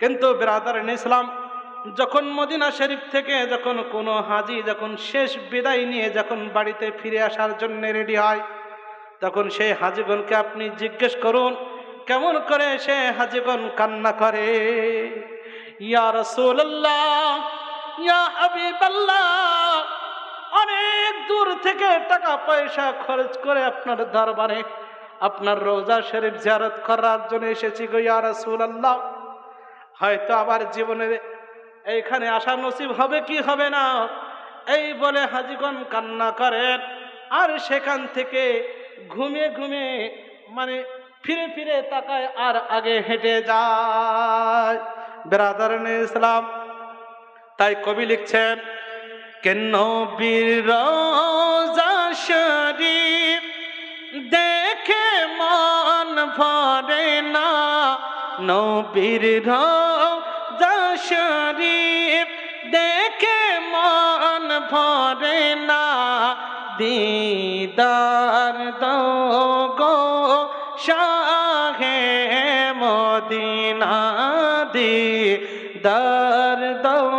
কিন্তু বিরাদারান ইসলাম, যখন মদিনা শরীফ থেকে যখন কোনো হাজি যখন শেষ বিদায় নিয়ে যখন বাড়িতে ফিরে আসার জন্য রেডি হয়, তখন সেই হাজিগণকে আপনি জিজ্ঞেস করুন কেমন করে সে হাজিগণ কান্না করে। ইয়া রাসূলুল্লাহ, ইয়া হাবিবাল্লাহ, ও অনেক দূর থেকে টাকা পয়সা খরচ করে আপনার দরবারে আপনার রোজা শরীফ জিয়ারত করার জন্য এসেছি গো ইয়া রাসূলুল্লাহ। হয়তো আবার জীবনে এইখানে আসা নসিব হবে কি হবে না, এই বলে হাজীগণ কান্না করেন। আর সেখান থেকে ঘুমিয়ে ঘুমিয়ে মানে ফিরে ফিরে তাকায় আর আগে হেঁটে যায়। বেরাদারানে ইসলাম, তাই কবি লিখছেন, কেন বীর রওজা শরীফ দেখে মন ভরে না, নবীর রওজা শরীফ দেখে মন ভরে না, দিদার দাও গো শাহে মদিনা, দিদার দাও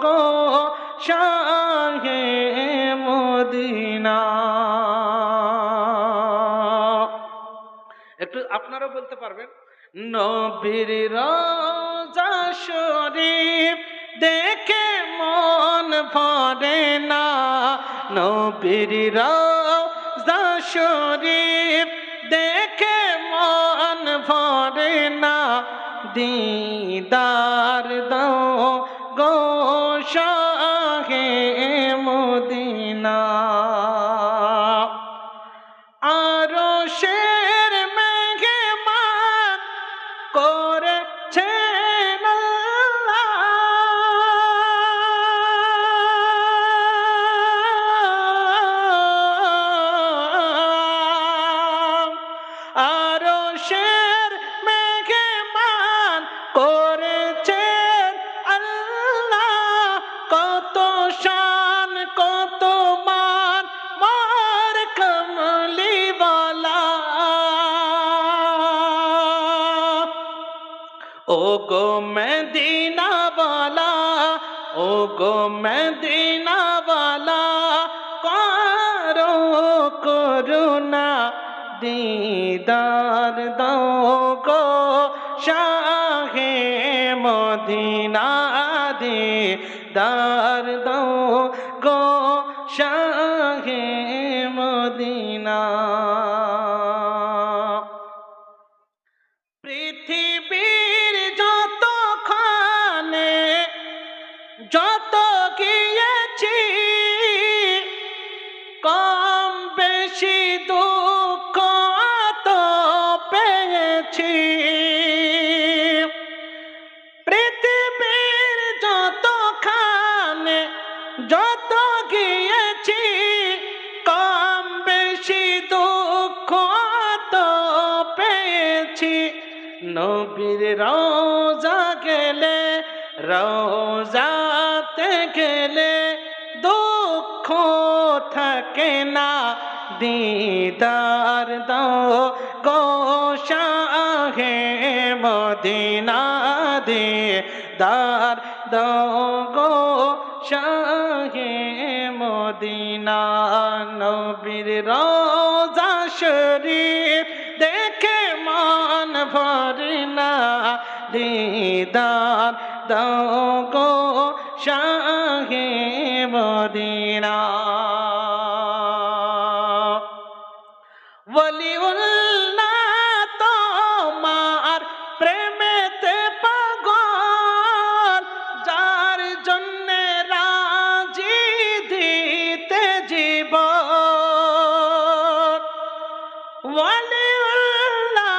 গো শাহে মদিনা। একটু আপনারাও বলতে পারবেন, নবীর রওজা শরীফ দেখে মন ভরে না, নবীর রওজা শরীফ দেখে মন ভরে না, দিদার দাও গো শাহে মদিনা। আরশের মেহমান করেছেন আল্লাহ, আরশের মেহমান করেছেন আল্লাহ, কত শান কত মান মার কমলি বালা। ও গো মদিনা বালা, ও গো মদিনা বালা, করো করুণা, দিদার দাও গো শাহে মদিনা, দিদার দাও গো শাহে মদিনা। পৃথিবীর যতখানে যত গিয়েছি, কম বেশি দুঃখ তো পেয়েছি। পৃথিবীর যতখানে যত গিয়েছি, কম বেশি দুঃখ তো পেয়েছি। নবীর রওজা গেলে, রওজাতে গেলে দুঃখ থাকে না, দিদার দাও গো শাহে মদিনা, দিদার দাও গো শাহে মদিনা। নবীর রওজা শরীফ দেখে মন ভরে না, দিদার দাও গো শাহে মদিনা। ওলিউল্লাহ তোমার প্রেমেতে পাগল, যার জন্যে রাজি দিতে জীবন। ওলিউল্লাহ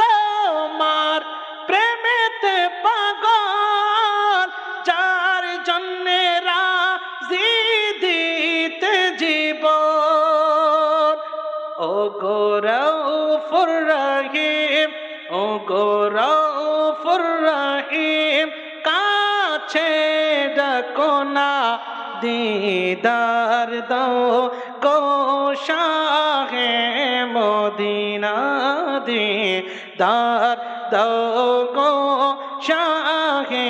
তোমার প্রেমেতে পাগল, যার জন্যে রাজি দিতে জীবন। ও গো রউফুর রহিম, ও গো রউফুর রহিম, কাছে ডাকো না, দিদার দাও গো শাহে মদিনা, দিদার দাও গো শাহে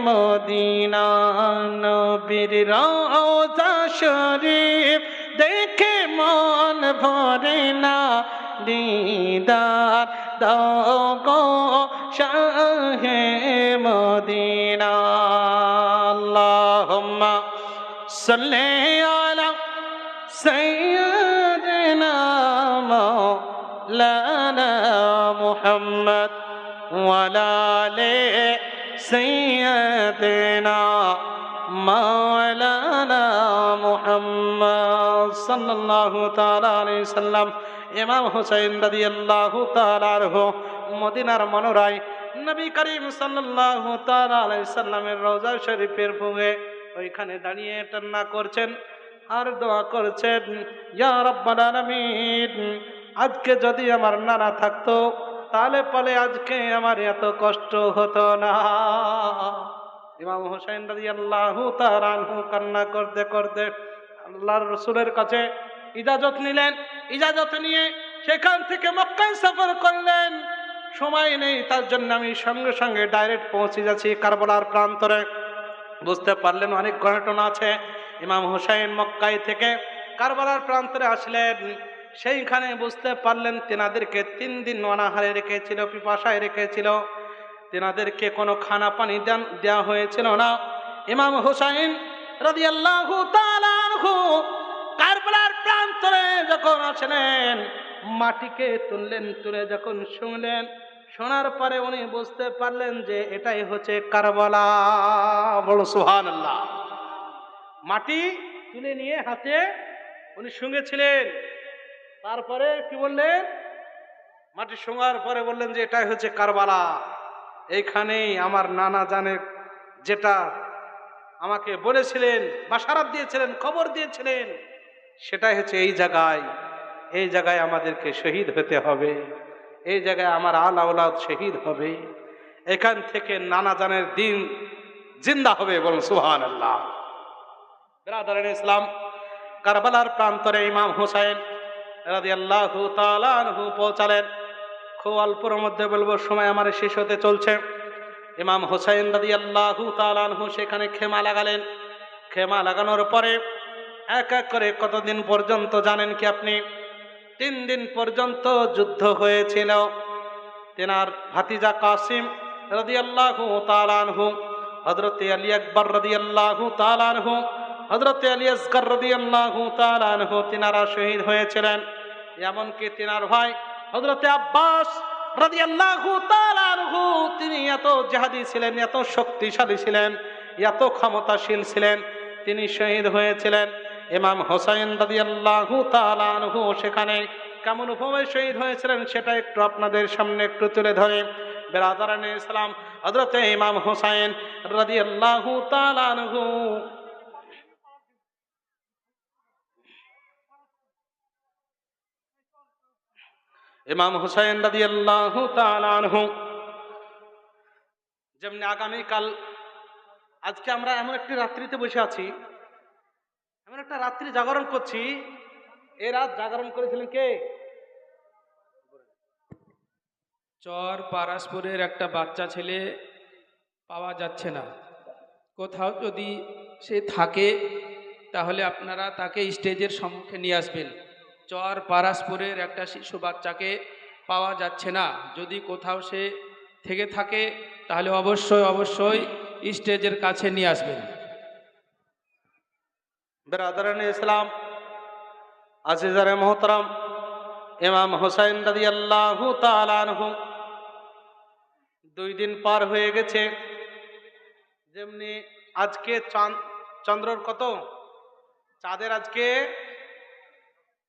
মদিনা। নবীর রওজা শরীফ দেখে মন ভরে না, দিদার দাও গো শাহে মদিনা। আল্লাহুম্মা সাল্লি আলা سيدنا مولانا محمد وعلى آل سيدنا مولانا محمد সাল্লাল্লাহু তাআলা আলাইহি সাল্লাম। ইমাম হুসাইন রাদিয়াল্লাহু তাআলা আনহু মদিনার মনোরায় নবী করিম সাল্লাল্লাহু তাআলা আলাইহি সাল্লামের রওজা শরীফের বুকে ওইখানে দাঁড়িয়ে টান্না করছেন আর দোয়া করছেন, ইয়া রাব্বাল আলামিন, আজকে যদি আমার নানা থাকতো তাহলে পরে আজকে আমার এত কষ্ট হতো না। ইমাম হুসাইন রাদিয়াল্লাহু তাআলা আনহু কান্না করতে করতে আল্লাহর রাসূলের কাছে ইজাজত নিলেন। ইজাজত নিয়ে সেখান থেকে মক্কায় সফর করলেন। সময় নেই, তার জন্য আমি সঙ্গে সঙ্গে ডাইরেক্ট পৌঁছে যাচ্ছি কারবালার প্রান্তরে। বুঝতে পারলেন অনেক ঘটনা আছে। ইমাম হুসাইন মক্কায় থেকে কারবালার প্রান্তরে আসলেন। সেইখানে বুঝতে পারলেন তেনাদেরকে 3 দিন অনাহারে রেখেছিল, পিপাসায় রেখেছিল, তেনাদেরকে কোনো খানা পানি দেওয়া হয়েছিল না। ইমাম হুসাইন রাদিয়াল্লাহু তাআলা আনহু কারবালার প্রান্তরে যখন আসলেন, মাটিকে তুললেন, তুলে যখন শুনলেন, শোনার পরে উনি বুঝতে পারলেন যে এটাই হচ্ছে কারবালা। বলো সুবহানাল্লাহ। মাটি তুলে নিয়ে হাতে উনি শুঁঙেছিলেন। তারপরে কি বললেন? মাটি শুঁঙার পরে বললেন যে এটাই হচ্ছে কারবালা। এইখানেই আমার নানা জানের যেটা আমাকে বলেছিলেন, বাশারাত দিয়েছিলেন, খবর দিয়েছিলেন, সেটাই হচ্ছে এই জায়গায়। এই জায়গায় আমাদেরকে শহীদ হতে হবে, এই জায়গায় আমার আল আওলাদ শহীদ হবে, এখান থেকে নানা জানের দিন জিন্দা হবে। বলুন সুবহানাল্লাহ। বিরাদরান ইসলাম, কারবালার প্রান্তরে ইমাম হুসাইন রাদিয়াল্লাহু তাআলা আনহু পৌঁছালেন। খুব অল্পের মধ্যে বলবো, সময় আমার শেষ হতে চলছে। ইমাম হুসাইন রাদিয়াল্লাহু তাআলা আনহু সেখানে খেমা লাগালেন। খেমা লাগানোর পরে এক এক করে কতদিন পর্যন্ত জানেন কি আপনি? 3 দিন পর্যন্ত যুদ্ধ হয়েছিল। তেনার ভাতিজা কাসিম রাদিয়াল্লাহু তাআলা আনহু, হযরতে আলী আকবর রাদিয়াল্লাহু তাআলা আনহু, হযরতে আলী আসগর রাদিয়াল্লাহু তাআলা আনহু তিনারা শহীদ হয়েছিলেন। এমনকি তিনার ভাই হযরতে আব্বাস রাদিয়াল্লাহু তাআলা আনহু, তিনি এত জিহাদি ছিলেন, এত শক্তিশালী ছিলেন, এত ক্ষমতাশীল ছিলেন, তিনি শহীদ হয়েছিলেন। ইমাম হুসাইন রাদিয়াল্লাহু তাআলা আনহু সেখানে কেমন উপমায় শহীদ হয়েছিলেন সেটা একটু আপনাদের সামনে একটু তুলে ধরে। বিরাদরানে ইসলাম, হযরতে ইমাম হুসাইন রাদিয়াল্লাহু তাআলা আনহু ইমাম হুসাইন রাদিয়াল্লাহু তাআলা আনহু যেমনি আগামীকাল, আজকে আমরা এমন একটি রাত্রিতে বসে আছি, এমন একটা রাত্রি জাগরণ করছি। এই রাত জাগরণ করেছিলেন কে? চর পারাসপুরের একটা বাচ্চা ছেলে পাওয়া যাচ্ছে না। কোথাও যদি সে থাকে তাহলে আপনারা তাকে স্টেজের সম্মুখে নিয়ে আসবেন। চর পারাসপুরের একটা শিশু বাচ্চাকে পাওয়া যাচ্ছে না। যদি কোথাও সে থেকে থাকে তাহলে অবশ্যই অবশ্যই স্টেজের কাছে নিয়ে আসবেন। বিরাদরানে ইসলাম, আজিজারে মোহতারাম, ইমাম হুসাইন রাদিয়াল্লাহু তাআলা আনহু 2 দিন পার হয়ে গেছে। যেমনি আজকে চন্দ্রর কত, চাঁদের আজকে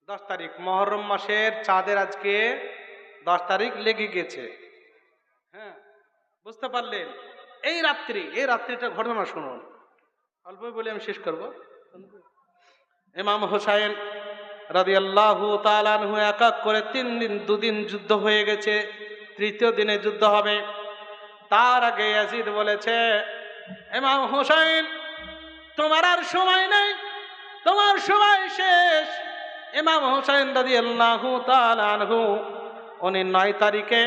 10 তারিখ, মুহররম মাসের চাঁদের আজকে 10 তারিখ লেগে গেছে। হ্যাঁ, বুঝতে পারলেন? এই রাত্রিটা ঘটনা শুনুন, অল্পই বলে আমি শেষ করব। ইমাম হুসাইন রাদিয়াল্লাহু তাআলা আনহু এক এক করে 3 দিন 2 দিন যুদ্ধ হয়ে গেছে, 3য় দিনে যুদ্ধ হবে। তার আগে ইয়াজিদ বলেছে, ইমাম হুসাইন তোমার আর সময় নেই, তোমার সময় শেষ। ইমাম হুসাইন রাদিয়াল্লাহু তাআলা আনহু উনি 9 তারিখে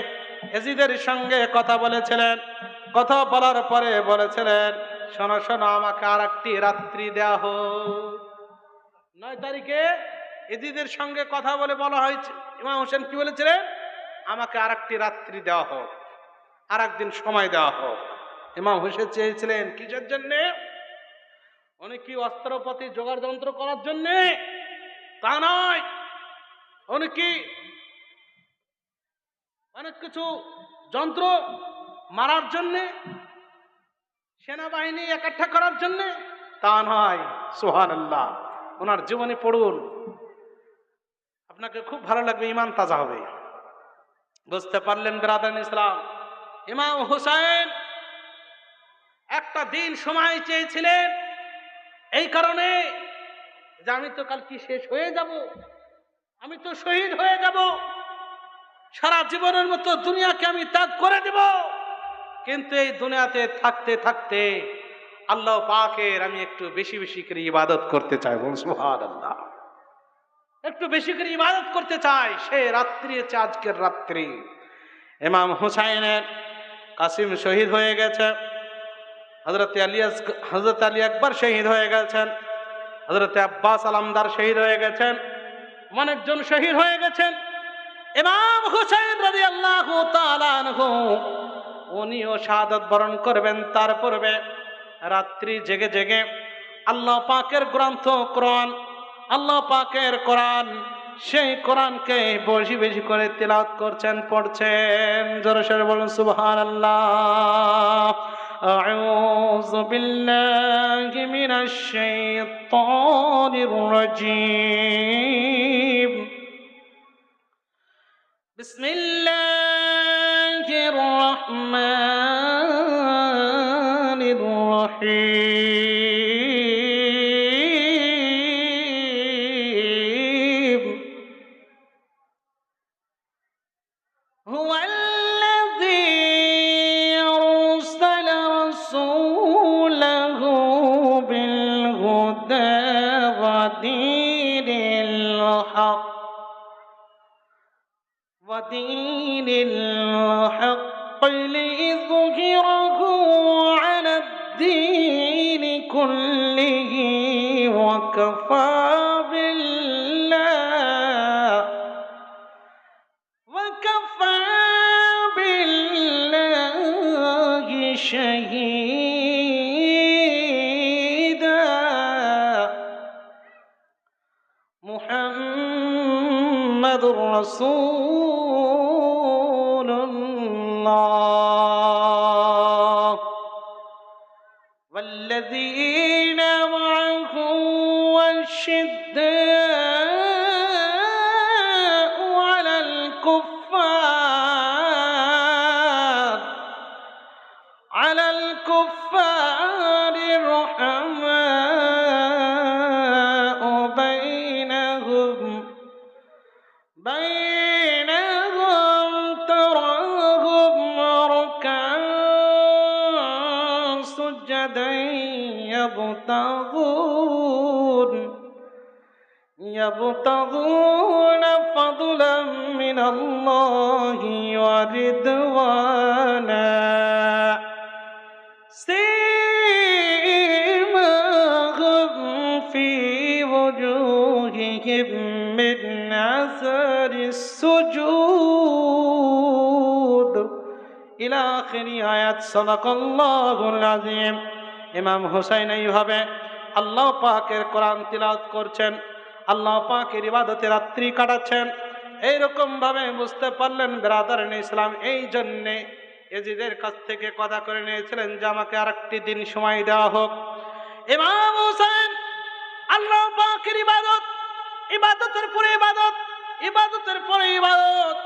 ইয়াজিদের সঙ্গে কথা বলেছিলেন। কথা বলার পরে বলেছিলেন, শোনো শোনো, আমাকে আর একটি রাত্রি দেয়া হোক। 9 তারিখে ইয়াজিদের সঙ্গে কথা বলে বলা হয়েছে, ইমাম হোসেন কি বলেছিলেন? আমাকে আর একটি রাত্রি দেওয়া হোক, আর একদিন সময় দেওয়া হোক। ইমাম হোসেন চেয়েছিলেন কিসের জন্যে? উনি কি অস্ত্রপাতি জোগাড় যন্ত্র করার জন্যে? তা নয়, উনি কি অনেক কিছু যন্ত্র মারার জন্যে, সেনাবাহিনী একঠা করার জন্যে? তা নয়। সুবহানাল্লাহ। ওনার জীবনী পড়ুন, আপনাকে খুব ভালো লাগবে, ঈমান তাজা হবে। বুঝতে পারলেন ব্রাদার ইসলাম? ইমাম হুসাইন একটা দিন সময় চেয়েছিলেন এই কারণে যে আমি তো কাল কি শেষ হয়ে যাব, আমি তো শহীদ হয়ে যাব, সারা জীবনের মতো দুনিয়াকে আমি ত্যাগ করে দেব, কিন্তু এই দুনিয়াতে থাকতে থাকতে আল্লাহ পাকের আমি একটু বেশি বেশি করে ইবাদত করতে চাই। সুবহানাল্লাহ। একটু বেশি করে ইবাদত করতে চাই। সে রাত্রি হচ্ছে আজকের রাত্রি। ইমাম হুসাইনের কাসিম শহীদ হয়ে গেছে, হযরত আলী আকবর শহীদ হয়ে গেছেন, হযরত আব্বাস আলমদার শহীদ হয়ে গেছেন, অনেকজন শহীদ হয়ে গেছেন। ইমাম হুসাইন রাদিয়াল্লাহু তাআলা আনহু উনিও শাহাদাত বরণ করবেন। তার পূর্বে রাত্রি জেগে জেগে আল্লাহ পাকের গ্রন্থ কোরআন, আল্লাহ পাকের কোরআন, সেই কোরআনকে বেশি বেশি করে তিলাওয়াত করছেন, পড়ছেন। জোরে সোরে বলুন সুবহানাল্লাহ। আউযু বিল্লাহি মিনাশ শাইতানির রাজীম। বিসমিল্লাহির রহমানির রহিম। হুয়াল্লাযী আরসালা রাসূলাহু বিল হুদা ওয়া দীনিল হক ودين الحق ليظهره على الدين كله وكفى بالله شهيدا محمد رسول الله والذين معه والشداء على الكفار رحماء بينهم تراهم ركعا سجدا يبتغون فضلا من الله ورضوانا سيماهم في وجوههم من أثر السجود إلى آخر آيات صدق الله العظيم। ইমাম হুসাইন এইভাবে আল্লাহ পাকের কোরআন তিলাওয়াত করছেন, আল্লাহ পাকের ইবাদতে রাত্রি কাটাচ্ছেন। এইরকম ভাবে বুঝতে পারলেন ব্রাদার ইসলাম। এই জন্যে এজিদের কাছ থেকে কথা করে নিয়েছিলেন যে আমাকে আরেকটি দিন সময় দেওয়া হোক। ইমাম হুসাইন আল্লাহ পাকের ইবাদত, ইবাদতের পরে ইবাদত, ইবাদতের পরে ইবাদত,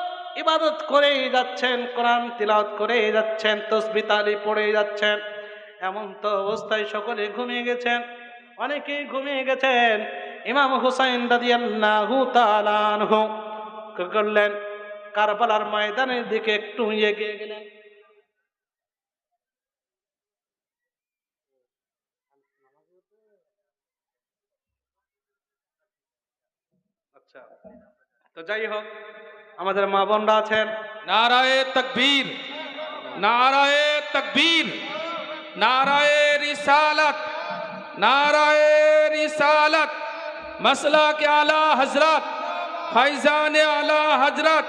ইবাদত করেই যাচ্ছেন, কোরআন তিলাওয়াত করেই যাচ্ছেন, তাসবিহ তাহলিল পড়েই যাচ্ছেন। এমন তো অবস্থায় সকলে ঘুমিয়ে গেছেন, অনেকেই ঘুমিয়ে গেছেন। ইমাম হুসাইন রাদিয়াল্লাহু তাআলা আনহু কি করলেন? কারবালার ময়দানের দিকে একটু এগিয়ে গেলেন। আচ্ছা, তো যাই হোক, আমাদের মা বোনরা আছেন। নারায়ে তাকবীর, নারায়ে তাকবীর, নারায়ে রিসালাত, নারায়ে রিসালাত, মাসলাকে আলা হযরত, ফাইজানে আলা হযরত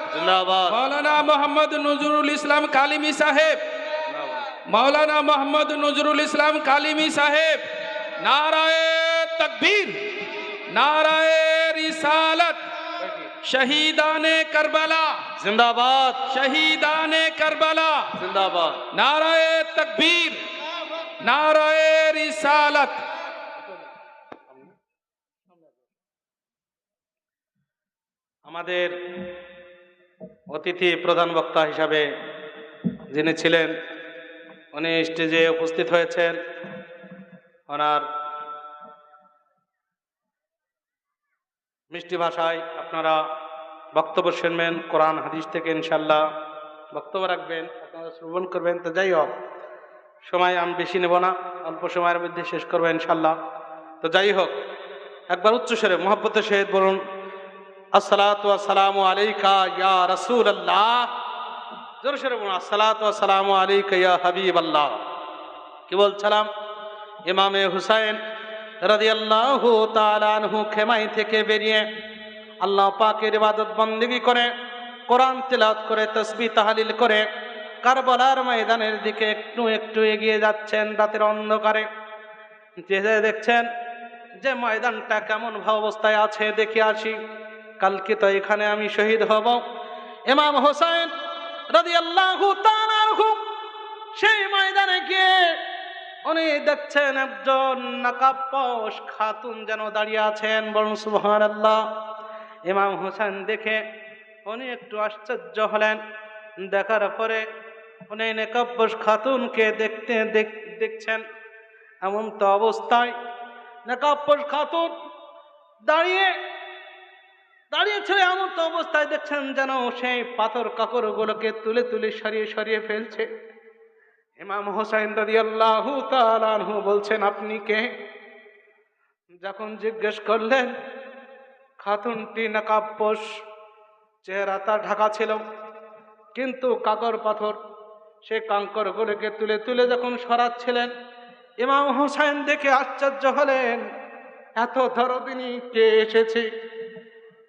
মাওলানা মোহাম্মদ নজরুল ইসলাম কালিমি সাহেব, মাওলানা মোহাম্মদ নজরুল ইসলাম কালিমি সাহেব। নারায়ে তাকবীর, নারায়ে রিসালাত। रिसालत शहीदाने करबला जिंदाबाद शहीदाने करबला जिंदाबाद नाराए तकबीर नाराए रिसालत। আমাদের অতিথি প্রধান বক্তা হিসাবে যিনি ছিলেন উনি স্টেজে উপস্থিত হয়েছেন। ওনার মিষ্টি ভাষায় আপনারা বক্তব্য শুনবেন, কোরআন হাদিস থেকে ইনশাল্লাহ বক্তব্য রাখবেন, আপনারা শ্রবণ করবেন। তো যাই হোক, সময় আমি বেশি নেব না, অল্প সময়ের মধ্যে শেষ করবো ইনশাল্লাহ। তো যাই হোক, একবার উচ্চস্বরে মোহাব্বতের সহিত বলুন, আসসালাতু ওয়াসসালামু আলাইকা ইয়া রাসূলুল্লাহ। জোরে সরে বলুন, আসসালাতু ওয়াসসালামু আলাইকা ইয়া হাবিবাল্লাহ। কি বলছিলাম, ইমামে হুসাইন রাদিয়াল্লাহু তাআলা আনহু খেমাই থেকে বেরিয়ে আল্লাহ পাকের ইবাদত বন্দেগী করে, কোরআন তিলাওয়াত করে, তাসবিহ তাহলিল করে কারবালার ময়দানের দিকে একটু একটু এগিয়ে যাচ্ছেন রাতের অন্ধকারে। যে দেখছেন যে ময়দানটা কেমন অবস্থায় আছে, দেখে আসি, কালকে তো এখানে আমি শহীদ হব। ইমাম হোসেন রাদিয়াল্লাহু তাআলা আনহু সেই ময়দানে গিয়ে উনি দেখছেন একজন নাকাবপোশ খাতুন যেন দাঁড়িয়ে আছেন। বলুন সুবহানাল্লাহ। ইমাম হোসেন দেখে উনি একটু আশ্চর্য হলেন। দেখার পরে উনি নাকাবপোশ খাতুনকে দেখছেন। এমন তো অবস্থায় নাকাবপোশ খাতুন দাঁড়িয়েছিল, এমন তো অবস্থায় দেখছেন যেন সেই পাথর কাকরগুলোকে তুলে তুলে সরিয়ে সরিয়ে ফেলছে। ইমাম হোসেন রাদিয়াল্লাহু তাআলা আনহু বলছেন, আপনি কে? যখন জিজ্ঞেস করলেন, খাতুনটি নাকাবপোশ, চেহারা তার ঢাকা ছিল, কিন্তু কাকর পাথর সে কাঙ্করগুলোকে তুলে তুলে যখন সরাচ্ছিলেন, ইমাম হোসেন দেখে আশ্চর্য হলেন, এত দরদিনী কে এসেছে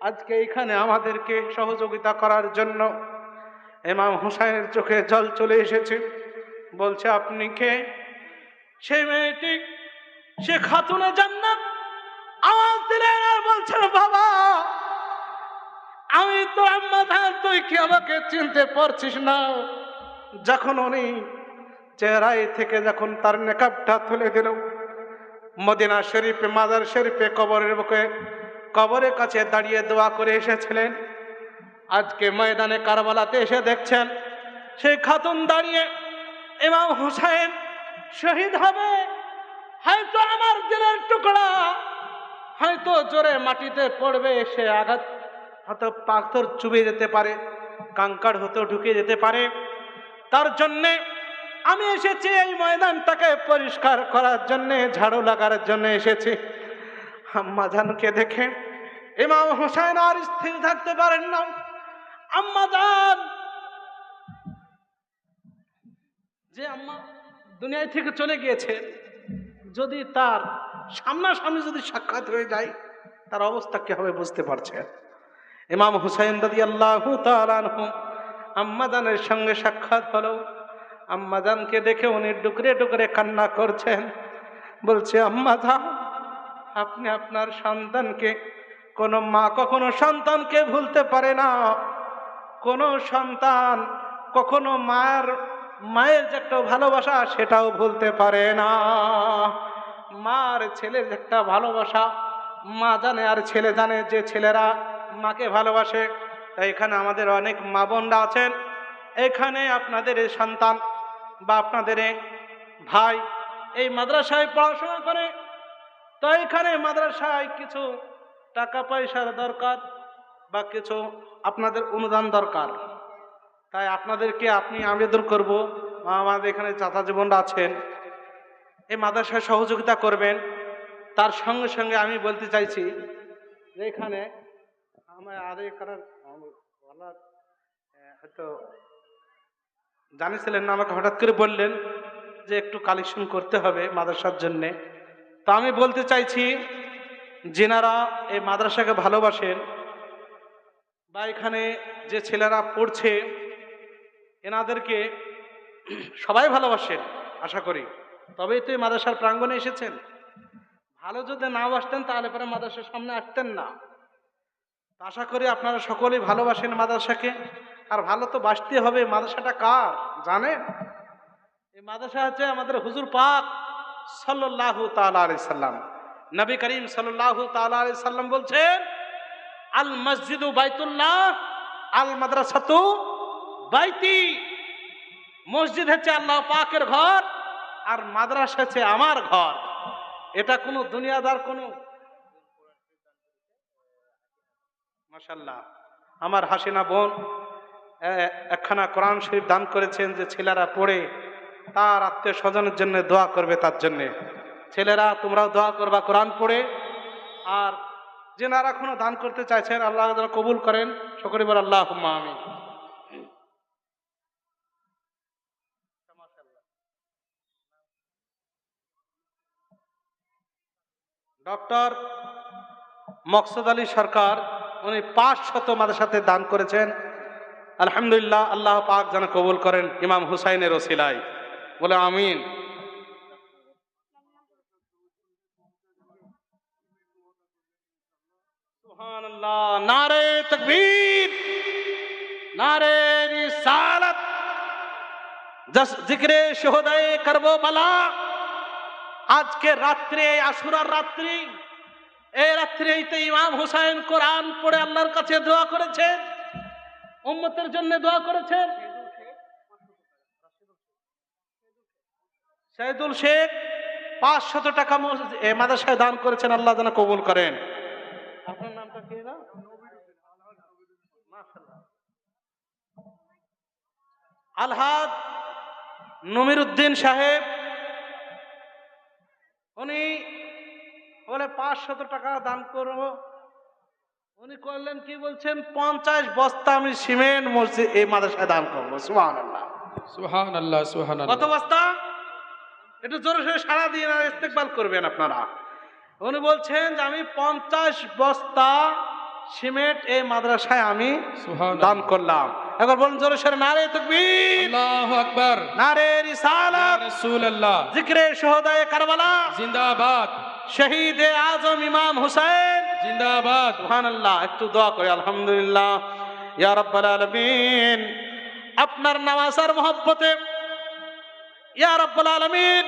আজকে এখানে আমাদেরকে সহযোগিতা করার জন্য। ইমাম হোসেনের চোখে জল চলে এসেছে। বলছে, আপনি কে? সেই মেয়েটি, সে খাতুনে জান্নাত আওয়াজ দিলেন আর বলছেন, বাবা আমি তো আম্মা জান, তুই কি আমাকে চিনতে পারছিস না? যখন উনি চেহারায় থেকে যখন তার নেকাবটা তুলে দিল, মদিনা শরীফে, মাজার শরীফে কবরের বুকে, কবরের কাছে দাঁড়িয়ে দোয়া করে এসেছিলেন। আজকে ময়দানে কারবালাতে এসে দেখছেন সেই খাতুন দাঁড়িয়ে, ইমাম হুসাইন শহীদ হবে, হয়তো আমার দিলের টুকরা হয়তো জোরে মাটিতে পড়বে, সে আঘাত হয়তো পাথর চুবে যেতে পারে, কাঙ্কার হয়তো ঢুকে যেতে পারে। তার জন্যে আমি এসেছি এই ময়দানটাকে পরিষ্কার করার জন্যে, ঝাড়ু লাগার জন্য এসেছি। আম্মা জানকে দেখে ইমাম হুসাইন আর স্থির থাকতে পারেন না। আম্মা জান, যে আম্মা দুনিয়া থেকে চলে গিয়েছে, যদি তার সামনাসামনি যদি সাক্ষাৎ হয়ে যায়, তার অবস্থা কি হবে বুঝতে পারছে। ইমাম হুসাইন রাদিয়াল্লাহু তাআলা আনহু আম্মা জানের সঙ্গে সাক্ষাৎ হলো। আম্মা জানকে দেখে উনি ডুকরে ডুকরে কান্না করছেন। বলছে, আম্মা জান, আপনি আপনার সন্তানকে, কোনো মা কখনো সন্তানকে ভুলতে পারে না। কোনো সন্তান কখনো মায়ের যে একটা ভালোবাসা সেটাও ভুলতে পারে না। মার ছেলের যে একটা ভালোবাসা মা জানে আর ছেলে জানে, যে ছেলেরা মাকে ভালোবাসে। তাই এখানে আমাদের অনেক মা বোনরা আছেন, এখানে আপনাদের এই সন্তান বা আপনাদের ভাই এই মাদ্রাসায় পড়াশোনা করে, তো এখানে মাদ্রাসায় কিছু টাকা পয়সার দরকার বা কিছু আপনাদের অনুদান দরকার। তাই আপনাদেরকে আবেদন করব, আমাদের এখানে চাচা জীবনরা আছেন, এই মাদ্রাসায় সহযোগিতা করবেন। তার সঙ্গে সঙ্গে আমি বলতে চাইছি যে এখানে আমার আদায় করার হয়তো জানিয়েছিলেন না, আমাকে হঠাৎ করে বললেন যে একটু কালেকশন করতে হবে মাদ্রাসার জন্যে। তো আমি বলতে চাইছি, যেনারা এই মাদ্রাসাকে ভালোবাসেন বা এখানে যে ছেলেরা পড়ছে এনাদেরকে সবাই ভালোবাসেন আশা করি, তবেই তো এই মাদ্রাসার প্রাঙ্গণে এসেছেন। ভালো যদি নাও আসতেন তাহলে পরে মাদ্রাসার সামনে আসতেন না। আশা করি আপনারা সকলেই ভালোবাসেন মাদ্রাসাকে। আর ভালো তো বাসতে হবে। মাদ্রাসাটা কার জানেন? এই মাদ্রাসা হচ্ছে আমাদের হুজুর পাক সাল্লাল্লাহু তাআলা আলাইহি সাল্লাম। নবী করিম সাল্লাল্লাহু তাআলা আলাইহি সাল্লাম বলছেন, আল মসজিদু বাইতুল্লাহ আল মাদ্রাসাতু বাইতি। মসজিদ হচ্ছে আল্লাহ পাকের ঘর, আর মাদ্রাসা হচ্ছে আমার ঘর। এটা কোনো দুনিয়াদার কোনো, মাশাআল্লাহ আমার হাসিনা বোন একখানা কোরআন শরীফ দান করেছেন, যে ছেলেরা পড়ে তার আত্মীয় স্বজনের জন্য দোয়া করবে। তার জন্যে ছেলেরা তোমরাও দোয়া করবা কোরআন পড়ে। আর যেনারা এখনো দান করতে চাইছেন আল্লাহ যেন কবুল করেন। সকলে বল আল্লাহুম্মা আমিন। ডক্টর মকসুদ আলী সরকার, উনি 500 মাদ্রাসাতে দান করেছেন। আলহামদুলিল্লাহ, আল্লাহ পাক যেন কবুল করেন ইমাম হুসাইনের ওসিলায়, বলে আমিন। সুবহানাল্লাহ, নারে তাকবীর, নারে রিসালাত, জিক্রে শুহাদায়ে কারবালা। আজকে রাত্রে, আশুরার রাত্রি, এই রাত্রিতে ইমাম হুসাইন কোরআন পড়ে আল্লাহর কাছে দোয়া করেছেন, উম্মতের জন্য দোয়া করেছেন। শহীদুল শেখ 500 টাকা মাদ্রাসায় দান করেছেন, আল্লাহ যেন কবুল করেন। আপনার নামটা কি না? মাশাআল্লাহ। আলহাদ নমিরউদ্দিন সাহেব, উনি বলে 500 টাকা দান করব। উনি করলেন কি বলছেন, 50 বস্তা আমি সিমেন্ট মসজিদ এই মাদ্রাসায় দান করবো। সুবহানাল্লাহ, সুবহানাল্লাহ, সুবহানাল্লাহ। কত বস্তা? একটু জোরে সোরে সারা দিয়ে ইস্তেকবাল করবেন আপনারা। উনি বলছেন যে আমি 50 বস্তা সিমেন্ট এই মাদ্রাসায় আমি দান করলাম। একবার বলুন জোরে সোরে, নারে তাকবীর, আল্লাহু আকবার, নারে রিসালাত, ইয়া রাসূলুল্লাহ, জিক্রে শুহাদায়ে কারবালা, জিন্দাবাদ, শহীদে আজম ইমাম হুসাইন জিন্দাবাদ। সুবহানাল্লাহ। একটু দোয়া করি। আলহামদুলিল্লাহ, ইয়া রাব্বাল আলামিন, আপনার নওয়াজার মহব্বতে, ইয়া রাব্বাল আলামিন,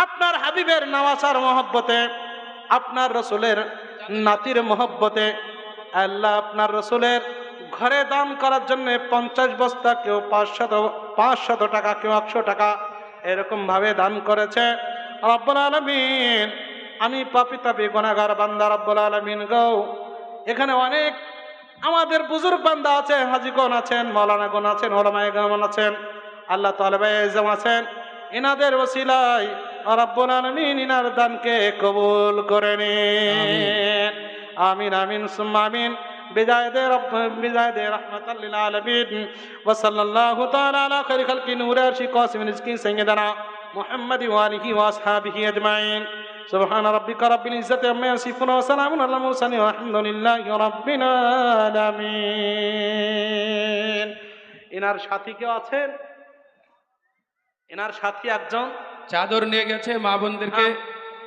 আপনার হাবিবের নওয়াজার মহব্বতে, আপনার রসুলের নাতির মহব্বতে, আল্লাহ আপনার রসুলের ঘরে দান করার জন্য 50 বস্তা, কেউ 500 টাকা, কেউ 100 টাকা এরকম ভাবে দান করেছে। রব্বুল আলামিন, আমি পাপী তাপী গুনাহগার বান্দা, রব্বুল আলামিন গো, এখানে অনেক আমাদের বুজুর্গ বান্দা আছে, হাজীগণ আছেন, মাওলানাগণ আছেন, ওলামায়ে কেরাম আছেন, আল্লাহ তাআলা ইজ্জত আছেন। এনাদের ওসিলায় রব্বুল আলামিন ইনার দানকে কবুল করে নিন। আমিন আমিন সুম্মা আমিন। বিদায় দে রহমাতাল লিল আলামিন। ওয়া সাল্লাল্লাহু তাআলা আলা খায়রি খালকি নূরে আরশি কাসিম রিজকি সাইয়্যিদানা মুহাম্মাদি ওয়া আলিহি ওয়া আসহাবিহি আজমাইন। সুবহান রাব্বিকা রাব্বিল ইজ্জাতি আম্মা ইয়াসিফুন ওয়া সালামুন আলাল মুরসালিন ওয়ালহামদুলিল্লাহি রাব্বিল আলামিন। এনার সাথী কেউ আছেন? এনার সাথী একজন চাদর নিয়ে গেছে। মা বোনদেরকে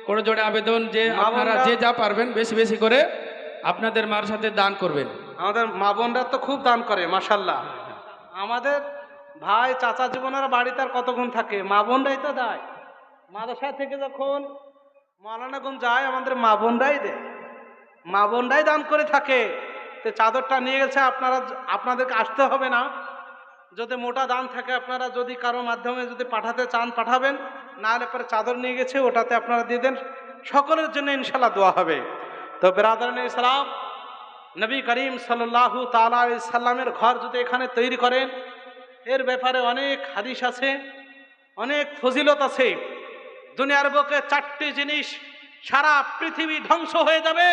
করে জোড়ে আবেদন যে মা আপনারা বোনরা- যে যা পারবেন বেশি বেশি করে আপনাদের মার সাথে দান করবেন। আমাদের মা বোনরা তো খুব দান করে মাশাআল্লাহ। আমাদের ভাই চাচা জীবনের বাড়িতে আর কতক্ষণ থাকে, মা বোনরাই তো দেয়। মাদ্রাসা থেকে যখন মৌলানাগঞ্জ যায়, আমাদের মা বোনরাই দেয়, মা বোনরাই দান করে থাকে। তো চাদরটা নিয়ে গেছে, আপনাদেরকে আসতে হবে না। যদি মোটা দান থাকে, আপনারা যদি কারো মাধ্যমে যদি পাঠাতে চান পাঠাবেন, না হলে পরে চাদর নিয়ে গেছে, ওটাতে আপনারা দিয়ে দেন। সকলের জন্য ইনশাল্লাহ দোয়া হবে। তো বেরাদারান ইসলাম, নবী করিম সাল্লাল্লাহু তাআলা আলাইহি সাল্লামের ঘর যদি এখানে তৈরি করেন, এর ব্যাপারে অনেক হাদিস আছে, অনেক ফজিলত আছে। দুনিয়ার বুকে 4টি জিনিস, সারা পৃথিবী ধ্বংস হয়ে যাবে,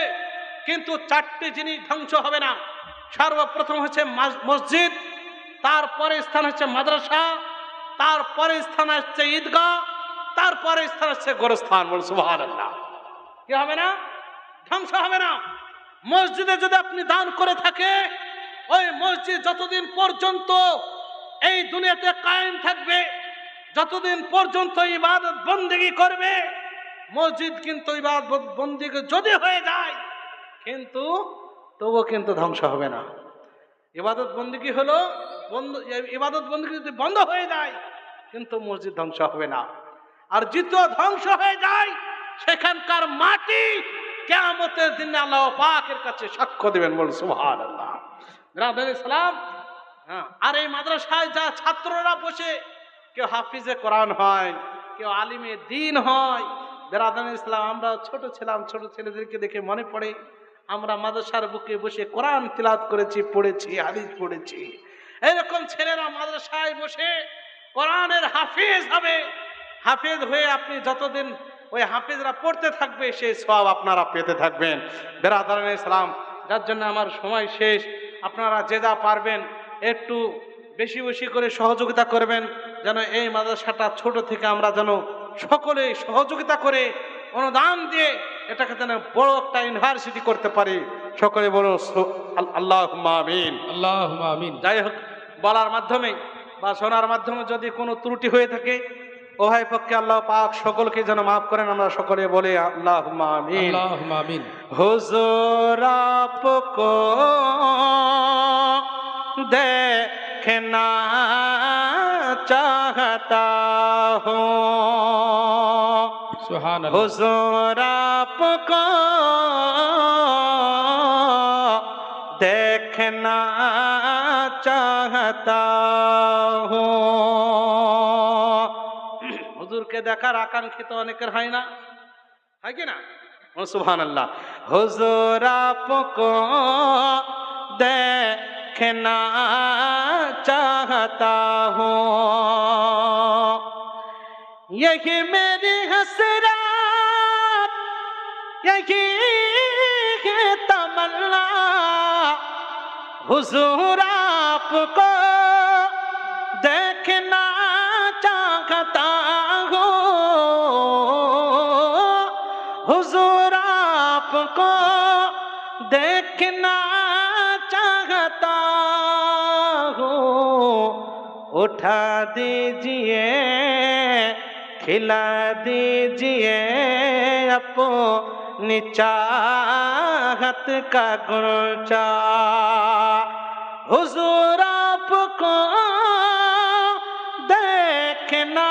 কিন্তু 4টি জিনিস ধ্বংস হবে না। সর্বপ্রথম হচ্ছে মসজিদ, তারপরে স্থান হচ্ছে মাদ্রাসা, তারপরে স্থান হচ্ছে ঈদগাহ, তারপরে স্থান হচ্ছে গোরস্থান। বল সুবহানাল্লাহ। কি হবে না? ধ্বংস হবে না। মসজিদে যদি আপনি দান করে থাকে, ওই মসজিদ যতদিন পর্যন্ত এই দুনিয়াতে কায়েম থাকবে, যতদিন পর্যন্ত ইবাদত বন্দেগী করবে, মসজিদ কিন্তু ইবাদত বন্দেগী যদি হয়ে যায়, কিন্তু তবুও কিন্তু ধ্বংস হবে না। ইবাদত বন্দিগি হলো বন্ধ, ইবাদত বন্দিগি যদি বন্ধ হয়ে যায় কিন্তু মসজিদ ধ্বংস হবে না। আর যেহেতু ধ্বংস হয়ে যায় সেখানকার মাটি কিয়ামতের দিনে আল্লাহ পাকের কাছে সাক্ষ্য দিবেন। বল সুবহানাল্লাহ। রাব্বুল ইসলাম। হ্যাঁ, আর এই মাদ্রাসায় যা ছাত্ররা বসে, কেউ হাফিজে কোরআন হয়, কেউ আলিমে দ্বীন হয়। বেরাদান ইসলাম, আমরা ছোট ছিলাম, ছোট ছেলেদেরকে দেখে মনে পড়ে আমরা মাদ্রাসার বুকে বসে কোরআন তিলাওয়াত করেছি, পড়েছি, হাদিস পড়েছি। এরকম ছেলেরা মাদ্রাসায় বসে কোরআনের হাফিজ হবে। হাফিজ হয়ে আপনি যতদিন ওই হাফিজরা পড়তে থাকবে সেই সওয়াব আপনারা পেতে থাকবেন। বেরাদান ইসলাম, যার জন্য আমার সময় শেষ। আপনারা যে যা পারবেন একটু বেশি বেশি করে সহযোগিতা করবেন, যেন এই মাদ্রাসাটা ছোট থেকে আমরা যেন সকলে সহযোগিতা করে অনুদান দিয়ে এটাকে যেন বড় একটা ইউনিভার্সিটি করতে পারি। সকলে বলো আল্লাহুম্মা আমিন। আল্লাহুম্মা আমিন। যাই হোক, বলার মাধ্যমে বা শোনার মাধ্যমে যদি কোনো ত্রুটি হয়ে থাকে, ওহাই পক্ষে আল্লাহ পাক সকলকে যেন মাফ করেন। আমরা সকলে বলি আল্লাহুম্মা আমিন। আল্লাহুম্মা আমিন। হুজুর আপকো देखना चाहता हूँ, सुभान अल्लाह। हुजूर आपको देखना चाहता हूँ। হুজুরকে দেখার আকাঙ্ক্ষিত অনেকের হয় না, হয় কি না? সুবহানাল্লাহ। হুজুর আপকো देखना चाहता हूँ, यही मेरी हसरत, यही है तमन्ना। हुजूर आपको देखना चाहता हूँ, हुजूर आपको देखना चाहता हूँ। उठा दीजिए, खिला दीजिए अपनी चाहत का गुलचा। हुजूर आपको देखना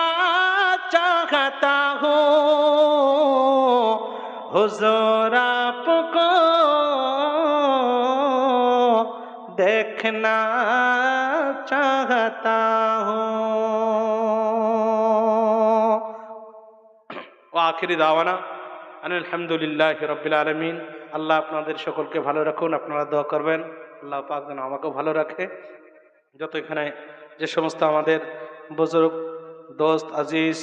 चाहता हूँ, हुजूर आपको देखना चाहता हूँ। आखिरी दावाना আলহামদুলিল্লাহি রাব্বিল আলামিন। আল্লাহ আপনাদের সকলকে ভালো রাখুন। আপনারা দোয়া করবেন আল্লাহ পাক যেন আমাকেও ভালো রাখে। যত এখানে যে সমস্ত আমাদের বুজুর্গ দোস্ত আজিজ